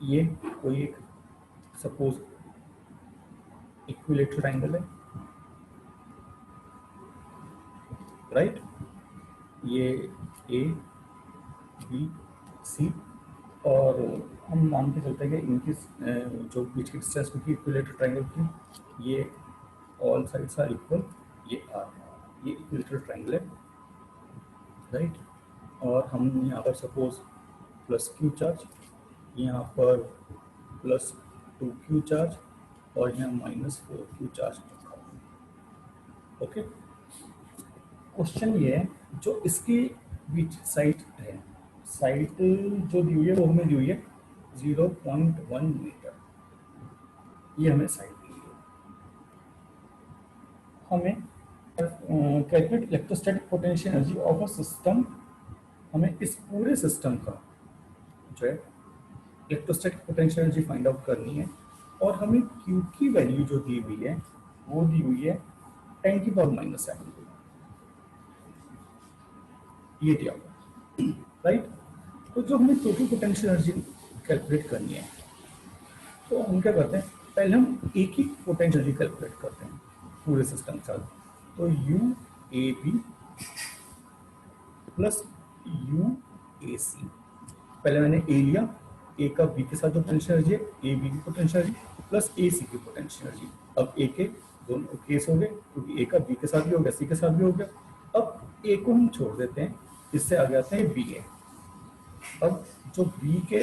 [SPEAKER 1] ये कोई एक सपोज इक्विलेटरल ट्राइंगल है, राइट। ये ए बी सी, और हम मान के चलते हैं कि इनकी जो बीच की डिस्टेंस की इक्विलेटरल ट्राइंगल की, ये ऑल साइड्स आर इक्वल, ये आर, ये इक्विलेटरल ट्राइंगल है, राइट। और हम यहाँ पर सपोज प्लस क्यू चार्ज, यहाँ पर प्लस 2Q चार्ज और यहाँ -4Q चार्ज रखा हुआ। ओके, क्वेश्चन ये है जो इसकी बीच साइड है, साइड जो दी हुई है वो हमें दी हुई है 0.1 मीटर, ये हमें साइड दी हुई है। हमें calculate electrostatic potential energy of a system, हमें इस पूरे सिस्टम का जो है electrostatic potential energy find out करनी है, और हमें Q की वैल्यू जो दी हुई है वो दी हुई है 10⁻⁻7, ये दिया हुआ, राइट। तो जो हमें टोटल पोटेंशियल एनर्जी कैलकुलेट करनी है, तो हम क्या करते हैं, पहले हम एक ही पोटेंशियल एनर्जी कैलकुलेट करते हैं पूरे सिस्टम के साथ। तो UAB प्लस UAC, पहले मैंने ए लिया, ए का बी के साथ जो पोटेंशियल एनर्जी है, ए बी की पोटेंशियल एनर्जी प्लस ए सी की पोटेंशियल एनर्जी। अब ए के दोनों केस हो गए, क्योंकि ए का बी के साथ भी हो गया, सी के साथ भी हो गया। अब ए को हम छोड़ देते हैं, इससे आगे आते हैं बी ए। अब जो बी के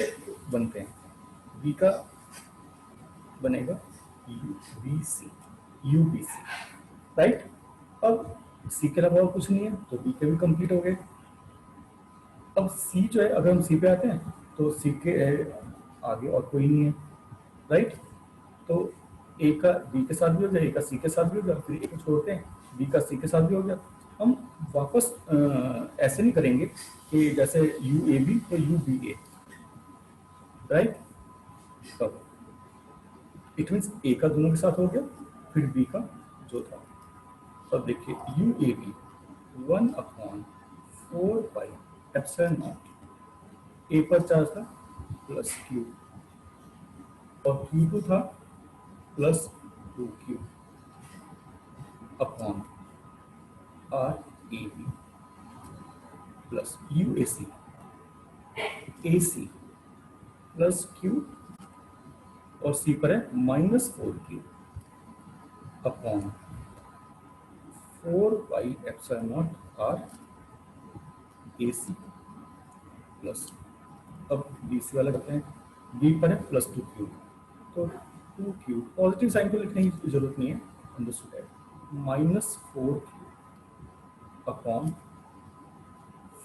[SPEAKER 1] बनते हैं, बी का बनेगा UBC, UBC, राइट। अब सी के अलावा और कुछ नहीं है, तो बी के भी कंप्लीट हो गए। अब सी जो है, अगर हम सी पे आते हैं तो सी के आगे और कोई नहीं है, राइट। तो ए का बी के साथ भी हो गया, ए का सी के साथ भी हो गया, फिर ए को छोड़ते हैं, बी का सी के साथ भी हो गया। हम वापस ऐसे नहीं करेंगे कि जैसे UAB तो UBA, राइट। तब इट मीन्स ए का दोनों के साथ हो गया, फिर बी का जो था। तब देखिए UAB 1/4πε0, ए पर चार्ज था प्लस Q, और Q2 था plus 2Q upon RAB plus UAC AC plus Q, और C पर है -4Q upon 4πε0 R AC plus, अब BC वाला करते हैं, B पर है प्लस 2Q, तो 2Q पॉजिटिव साइन को लिखने की जरूरत नहीं है, अंडरस्टूड है, -4Q अपॉन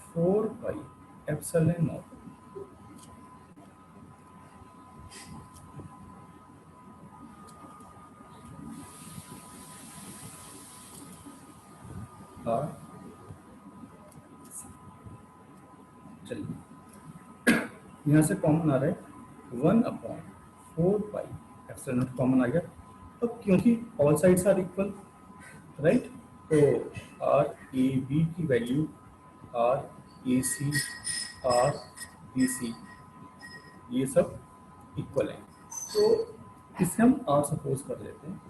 [SPEAKER 1] 4πε0 R। चलिए, यहाँ से कॉमन आ रहा है 1/4πε0 कॉमन आ गया, अब क्योंकि all sides are equal, right, तो आर ए बी की value r a c r b c ये सब इक्वल हैं, तो इसे हम आर सपोज कर लेते हैं।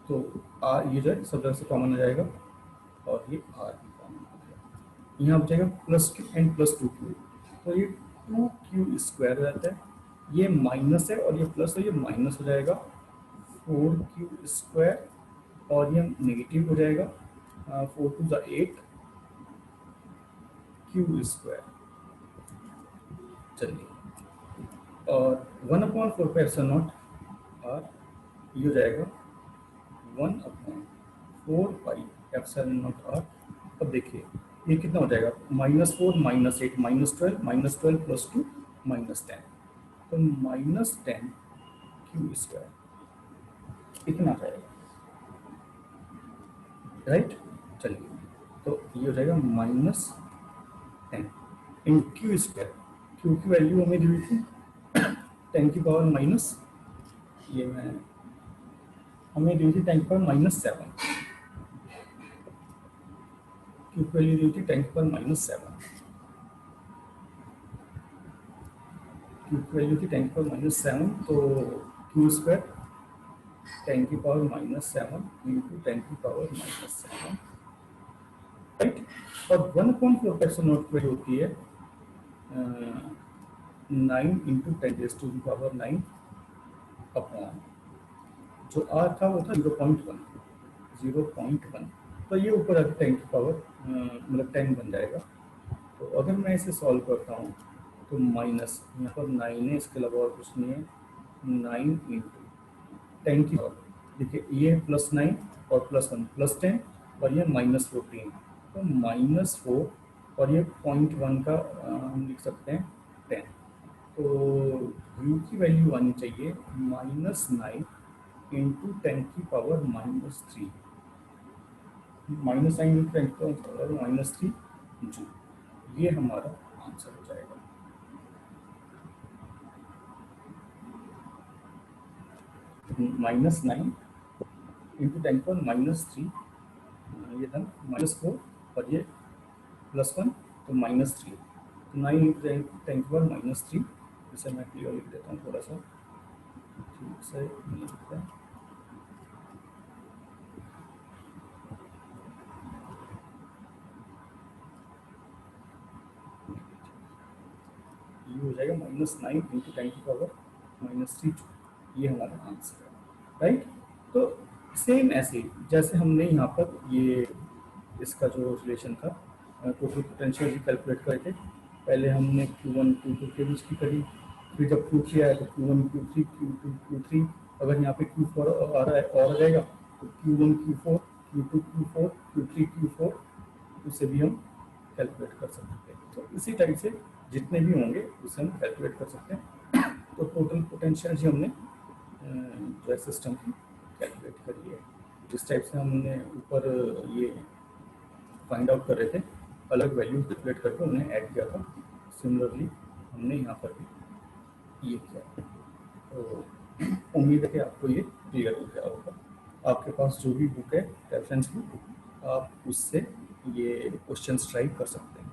[SPEAKER 1] तो आर ये जो है सब जगह से कॉमन हो जाएगा और ये आर भी कॉमन हो जाएगा। यहाँ बचेगा plus Q and plus two Q, तो ये टू क्यू स्क्वायर हो जाता है, ये माइनस है और ये प्लस है, ये माइनस हो जाएगा फोर क्यू स्क्वायर और ये नेगेटिव हो जाएगा, four to the eight q square. चलिए, और one upon four pi epsilon naught r ये हो जाएगा one upon four pi epsilon naught r. अब देखिए ये कितना हो जाएगा, minus four minus eight minus twelve plus two minus ten, तो माइनस टेन क्यू स्क्वायर इतना जाएगा, राइट। चलिए, तो ये हो जाएगा minus ten in q square, q की वैल्यू हमें दी हुई थी टेन की पावर माइनस, ये मैं हमें दी हुई थी टेन की पावर माइनस सेवन, क्यू की वैल्यू दी हुई थी टेन की पावर माइनस सेवन, क्यू की वैल्यू थी टेन की पावर माइनस सेवन, तो क्यू स्क्वायर टेन की power minus seven into ten की पावर माइनस सेवन, राइट। और one upon four pi epsilon naught की वैल्यू होती है nine into ten raise to the power nine upon जो r था वो था 0.1, 0.1, तो ये ऊपर आके टेन की पावर मतलब 10 बन जाएगा। तो अगर मैं इसे सॉल्व करता हूँ तो माइनस यहाँ पर 9 है, इसके अलावा और कुछ नहीं है, 9 इंटू टेन की पावर, देखिए ये प्लस 9 और प्लस 1 प्लस 10 और ये माइनस 14, तो माइनस 4 और ये 0.1 का हम लिख सकते हैं 10, तो u की वैल्यू आनी चाहिए माइनस 9 इंटू टेन की power minus three, minus 9 into ten की पावर माइनस थ्री जूल, ये हमारा आंसर हो जाएगा। माइनस 9 इंटू टेन की पावर माइनस थ्री, ये था माइनस 4 और ये प्लस 1, तो माइनस थ्री, तो 9 इंटू टेन की पावर माइनस थ्री, इसे मैं क्लियर लिख देता हूँ थोड़ा सा ठीक से नहीं लिखता है। ये हो जाएगा माइनस 9 इंटू टेन की पावर माइनस थ्री, ये हमारा आंसर है, राइट। तो सेम ऐसे ही जैसे हमने यहाँ पर ये इसका जो रिलेशन था टोटल पोटेंशियल कैलकुलेट करे थे, पहले हमने Q1 Q2 के बीच की करी, फिर जब Q3 आया तो Q1 Q3 Q2 Q3, अगर यहाँ पे Q4 आ रहा है और आ जाएगा तो Q1 Q4 Q2 Q4 Q3 Q4, उसे भी हम कैलकुलेट कर सकते हैं। तो इसी टाइप से जितने भी होंगे उसे हम कैलकुलेट कर सकते हैं। तो टोटल पोटेंशियल जी हमने जो है सिस्टम की कैलकुलेट करी है, जिस टाइप से हमने ऊपर ये फाइंड आउट कर रहे थे, अलग वैल्यू कैलकुलेट करके उन्हें ऐड किया था, सिमिलरली हमने यहाँ पर भी ये किया। तो उम्मीद है कि आपको ये क्लियर हो गया होगा। आपके पास जो भी बुक है रेफरेंस बुक, आप उससे ये क्वेश्चंस ट्राई कर सकते हैं।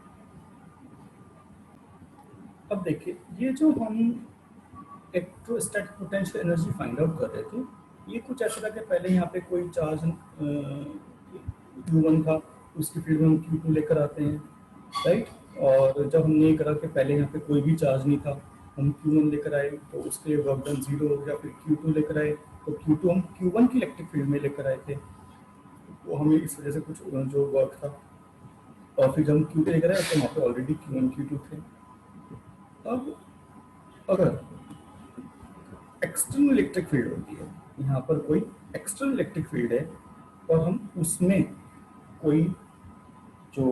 [SPEAKER 1] अब देखिए ये जो हम electrostatic potential energy find out कर रहे थे, ये कुछ ऐसा था कि पहले यहाँ पे कोई चार्ज Q1 था, उसकी फील्ड में हम Q2 लेकर आते हैं, राइट। और जब हमने ये करा कि पहले यहाँ पे कोई भी चार्ज नहीं था, हम Q1 लेकर आए तो उसके वर्क डन 0 हो गया, फिर Q2 लेकर आए तो Q2 हम Q1 की इलेक्ट्रिक फील्ड में लेकर आए थे, तो हमें इस वजह से कुछ जो वर्क था, और फिर जब हम Q2 लेकर आए तो वहाँ पे ऑलरेडी Q1 Q2 थे। अब अगर एक्सटर्नल इलेक्ट्रिक फील्ड होती है, यहाँ पर कोई एक्सटर्नल इलेक्ट्रिक फील्ड है और हम उसमें कोई जो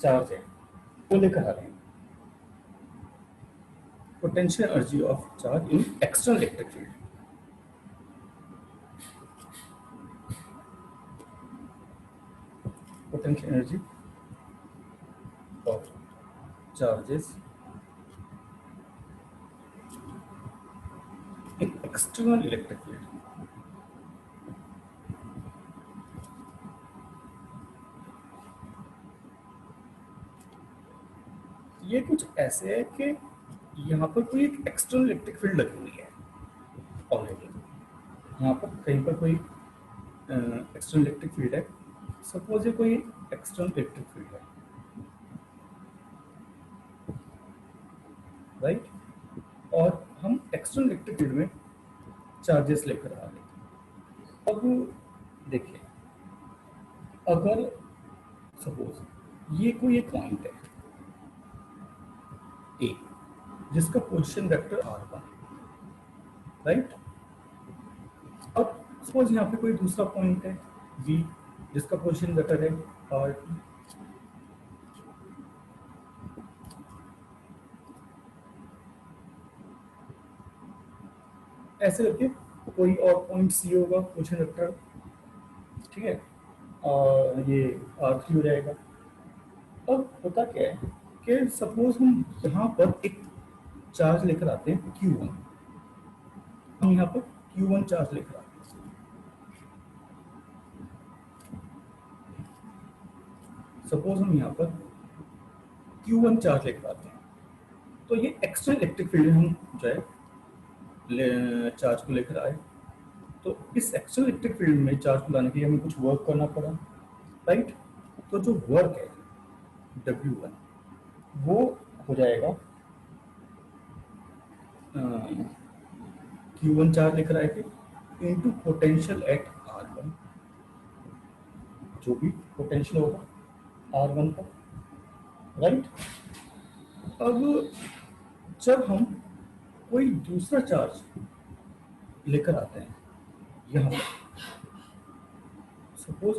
[SPEAKER 1] चार्ज है वो लेकर आ रहे हैं, potential energy of charge in external electric field, potential energy of charges in external electric field, ये कुछ ऐसे है कि यहाँ पर कोई एक एक्सटर्नल इलेक्ट्रिक फील्ड लगी हुई है ऑलरेडी। यहाँ पर कहीं पर कोई एक्सटर्नल इलेक्ट्रिक फील्ड है। सपोज ये कोई एक्सटर्नल इलेक्ट्रिक फील्ड है, राइट। और हम एक्सटर्नल इलेक्ट्रिक फील्ड में चार्जेस लेकर आ रहे हैं। अब देखिए, अगर सपोज ये कोई एक पॉइंट है ए, जिसका पोजीशन वेक्टर r1, राइट। अब सपोज यहाँ पे कोई दूसरा पॉइंट है बी, जिसका पोजीशन वेक्टर है r2। ऐसे करके कोई और पॉइंट सी होगा पोजीशन वेक्टर, ठीक है, और ये r3 हो जाएगा। अब होता क्या है कि सपोज हम यहाँ पर एक चार्ज लेकर आते हैं Q1, हम यहाँ पर Q1 चार्ज लेकर आते हैं। सपोज हम यहाँ पर Q1 चार्ज लेकर आते हैं, तो ये एक्सटर्नल इलेक्ट्रिक फील्ड हम जो है चार्ज को लेकर आए। तो इस एक्सटर्नल इलेक्ट्रिक फील्ड में चार्ज को लाने के लिए हमें कुछ वर्क करना पड़ा, राइट। तो जो वर्क है W1 वो हो जाएगा Q1 चार्ज लेकर आए थे इनटू पोटेंशियल एट R1, जो भी पोटेंशियल होगा R1 का, राइट। अब जब हम कोई दूसरा चार्ज लेकर आते हैं यहाँ पर, सपोज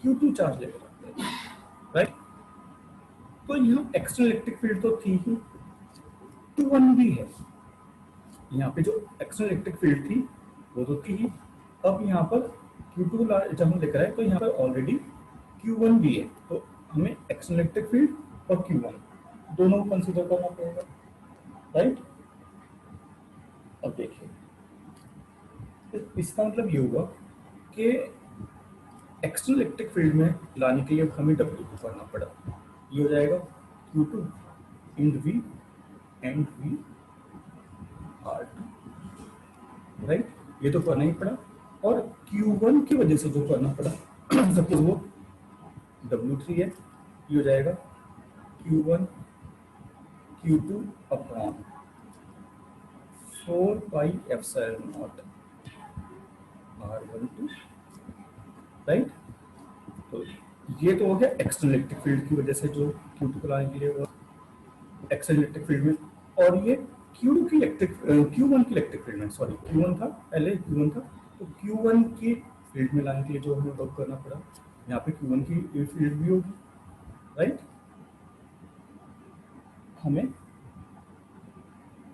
[SPEAKER 1] Q2 चार्ज लेकर आते हैं, राइट। तो यहाँ एक्सटर्नल इलेक्ट्रिक फील्ड तो थी ही, Q1 भी है। यहाँ पे जो एक्सटर्नल इलेक्ट्रिक फील्ड थी वो तो थी ही। अब यहाँ पर Q2 जब हम लेकर आए तो यहाँ पर ऑलरेडी Q1 भी है, तो हमें एक्सटर्नल इलेक्ट्रिक फील्ड और Q1 दोनों को कंसीडर करना पड़ेगा, राइट। अब देखिए, इसका मतलब ये होगा कि एक्सटर्नल इलेक्ट्रिक फील्ड में लाने के लिए हमें W को करना पड़ा। ये हो जाएगा Q2 in V and V R2, right. ये तो करना ही पड़ा। और Q1 की वजह से जो करना पड़ा सपोज वो W3 है, ये हो जाएगा Q1 Q2 upon 4 pi epsilon not R12, right. तो ये तो हो गया एक्सटर्नल इलेक्ट्रिक फील्ड की वजह से जो Q2 को लाने के लिए एक्सटर्नल इलेक्ट्रिक फील्ड में, और ये Q2 की Q1 की इलेक्ट्रिक फील्ड में, सॉरी Q1 था पहले, Q1 था, तो Q1 की फील्ड में लाने के लिए जो हमें वर्क करना पड़ा, यहाँ पे Q1 की फील्ड भी होगी, राइट। हमें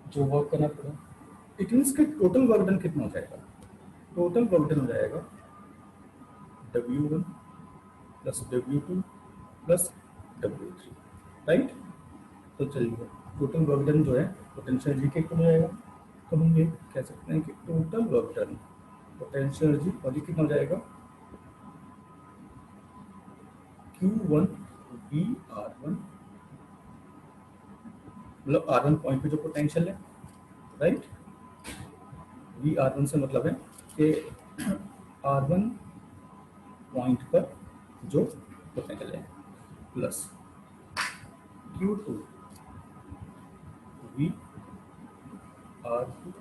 [SPEAKER 1] जो वर्क करना पड़ा, इट मीन्स कि टोटल वर्क डन कितना हो जाएगा, टोटल वर्क डन हो जाएगा W1 plus W2 plus W3, right. तो चलिए टोटल वर्क डन जो है पोटेंशियल एनर्जी के इक्वल हो जाएगा। तो हम ये कह सकते हैं कि total work done potential energy और ये कितना हो जाएगा Q1 VR1, मतलब R1 पॉइंट पे जो पोटेंशियल है, राइट। VR1 से मतलब है कि R1 पॉइंट पर जो पोटेंशियल है plus Q2 VR2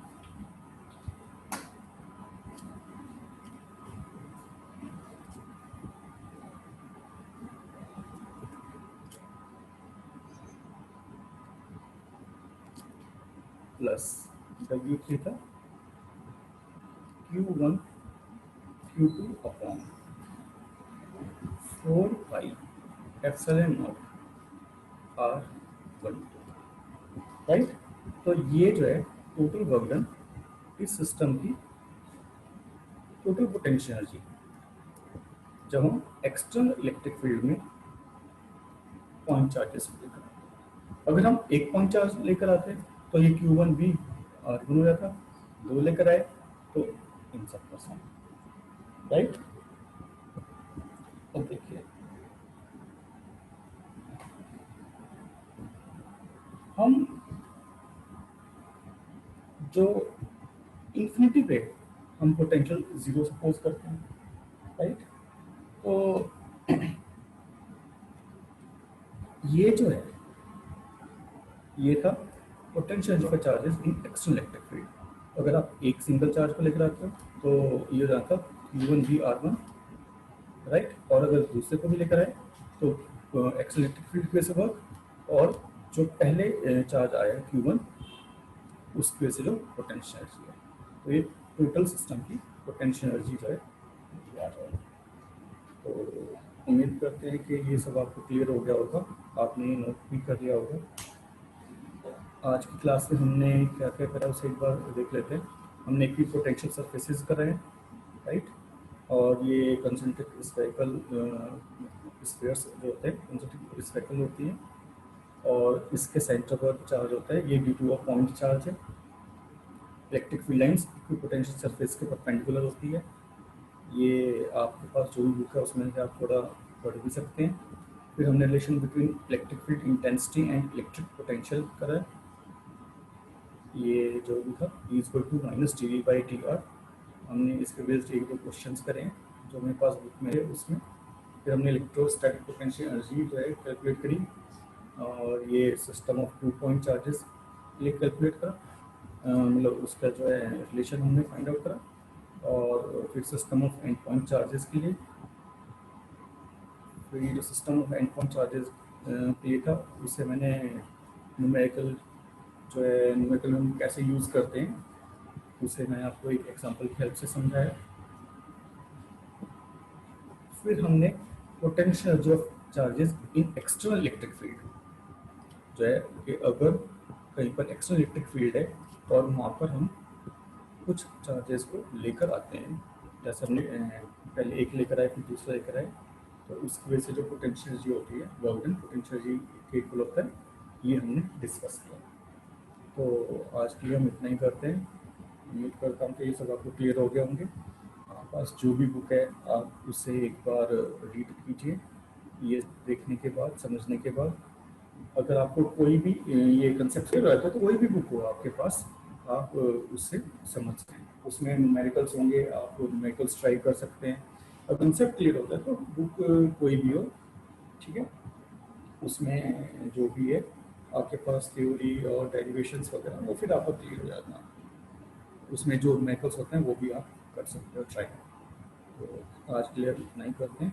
[SPEAKER 1] plus W3 था Q1 Q2 upon 4 pi epsilon not R12, right. तो ये जो है टोटल वर्क डन इस सिस्टम की टोटल पोटेंशियल एनर्जी, जब हम एक्सटर्नल इलेक्ट्रिक फील्ड में पॉइंट चार्जेस लेकर आते। अगर हम एक पॉइंट चार्ज लेकर आते तो ये Q1 भी R1 हो जाता, दो लेकर आए तो इन सब का सम, राइट। अब देखिए, हम जो इन्फिनिटी पे हम पोटेंशियल जीरो सपोज करते हैं, राइट। तो ये जो है ये था potential for charges in external electric field. अगर आप एक सिंगल चार्ज को लेकर आते हो तो ये जाता U1 V R1, राइट। और अगर दूसरे को भी लेकर आए तो एक्सटर्नल इलेक्ट्रिक फील्ड की वजह से वर्क, और जो पहले चार्ज आया Q1 उसकी वजह से जो पोटेंशियल एनर्जी है। तो ये टोटल सिस्टम की पोटेंशियल एनर्जी जो है याद है। तो उम्मीद करते हैं कि ये सब आपको क्लियर हो गया होगा, आपने ये नोट भी कर लिया होगा। आज की क्लास में हमने क्या क्या करा उसे एक बार देख लेते हैं। हमने इक्वी पोटेंशियल सरफेसेस कराए हैं, राइट। और ये कंसेंट्रिक स्फेरिकल स्फीयर्स जो होते हैं कंसेंट्रिक स्फेरिकल होती हैं, और इसके सेंटर पर चार्ज होता है, ये due to a point charge है। Electric field lines equi potential surface के परपेंडिकुलर होती है। ये आपके पास जो भी बुक है उसमें से आप थोड़ा पढ़ भी सकते हैं। फिर हमने relation between electric field intensity and electric potential करा है। ये जो भी था E=-dV/dr, हमने इसके बेस्ड एक दो क्वेश्चंस करे हैं जो मेरे पास बुक में है उसमें। फिर हमने इलेक्ट्रोस्टैटिक पोटेंशियल एनर्जी जो है कैलकुलेट करी, और ये सिस्टम ऑफ 2 पॉइंट चार्जेस ये कैलकुलेट करा, मतलब उसका जो है रिलेशन हमने फाइंड आउट करा। और फिर system of and point charges के लिए, फिर ये जो system of and point charges के लिए था उसे मैंने न्यूमेरिकल जो है न्यूमेरिकल हम कैसे यूज़ करते हैं उसे मैं आपको एक एग्जांपल की हेल्प से समझाया। फिर हमने पोटेंशियल जो चार्जेस इन एक्सटर्नल इलेक्ट्रिक फील्ड जो है कि अगर कहीं पर एक्सटर्नल इलेक्ट्रिक फील्ड है और वहाँ पर हम कुछ चार्जेस को लेकर आते हैं, जैसे हमने पहले एक लेकर आए फिर दूसरा लेकर आए, तो उसकी वजह से जो पोटेंशियल एनर्जी होती है गॉर्डन पोटेंशियल एनर्जी के इक्वल होता है, ये हमने डिस्कस किया। तो आज के लिए हम इतना ही करते हैं। उम्मीद करता हूँ कि ये सब आपको क्लियर हो गया होंगे। आपके पास जो भी बुक है आप उसे एक बार रीड कीजिए, ये देखने के बाद समझने के बाद। अगर आपको कोई भी ये कंसेप्ट क्लियर रहता है तो कोई भी बुक हो आपके पास आप उससे समझ सकते हैं। उसमें न्यूमेरिकल्स होंगे, आप न्यूमेरिकल्स ट्राई कर सकते हैं। और कंसेप्ट क्लियर होता है तो बुक कोई भी हो, ठीक है, उसमें जो भी है आपके पास थ्योरी और डेरिवेशंस वगैरह वो फिर आपको क्लियर हो जाता है। उसमें जो न्यूमेरिकल्स होते हैं वो भी आप कर सकते हो ट्राई। तो आज के लिए इतना ही करते हैं।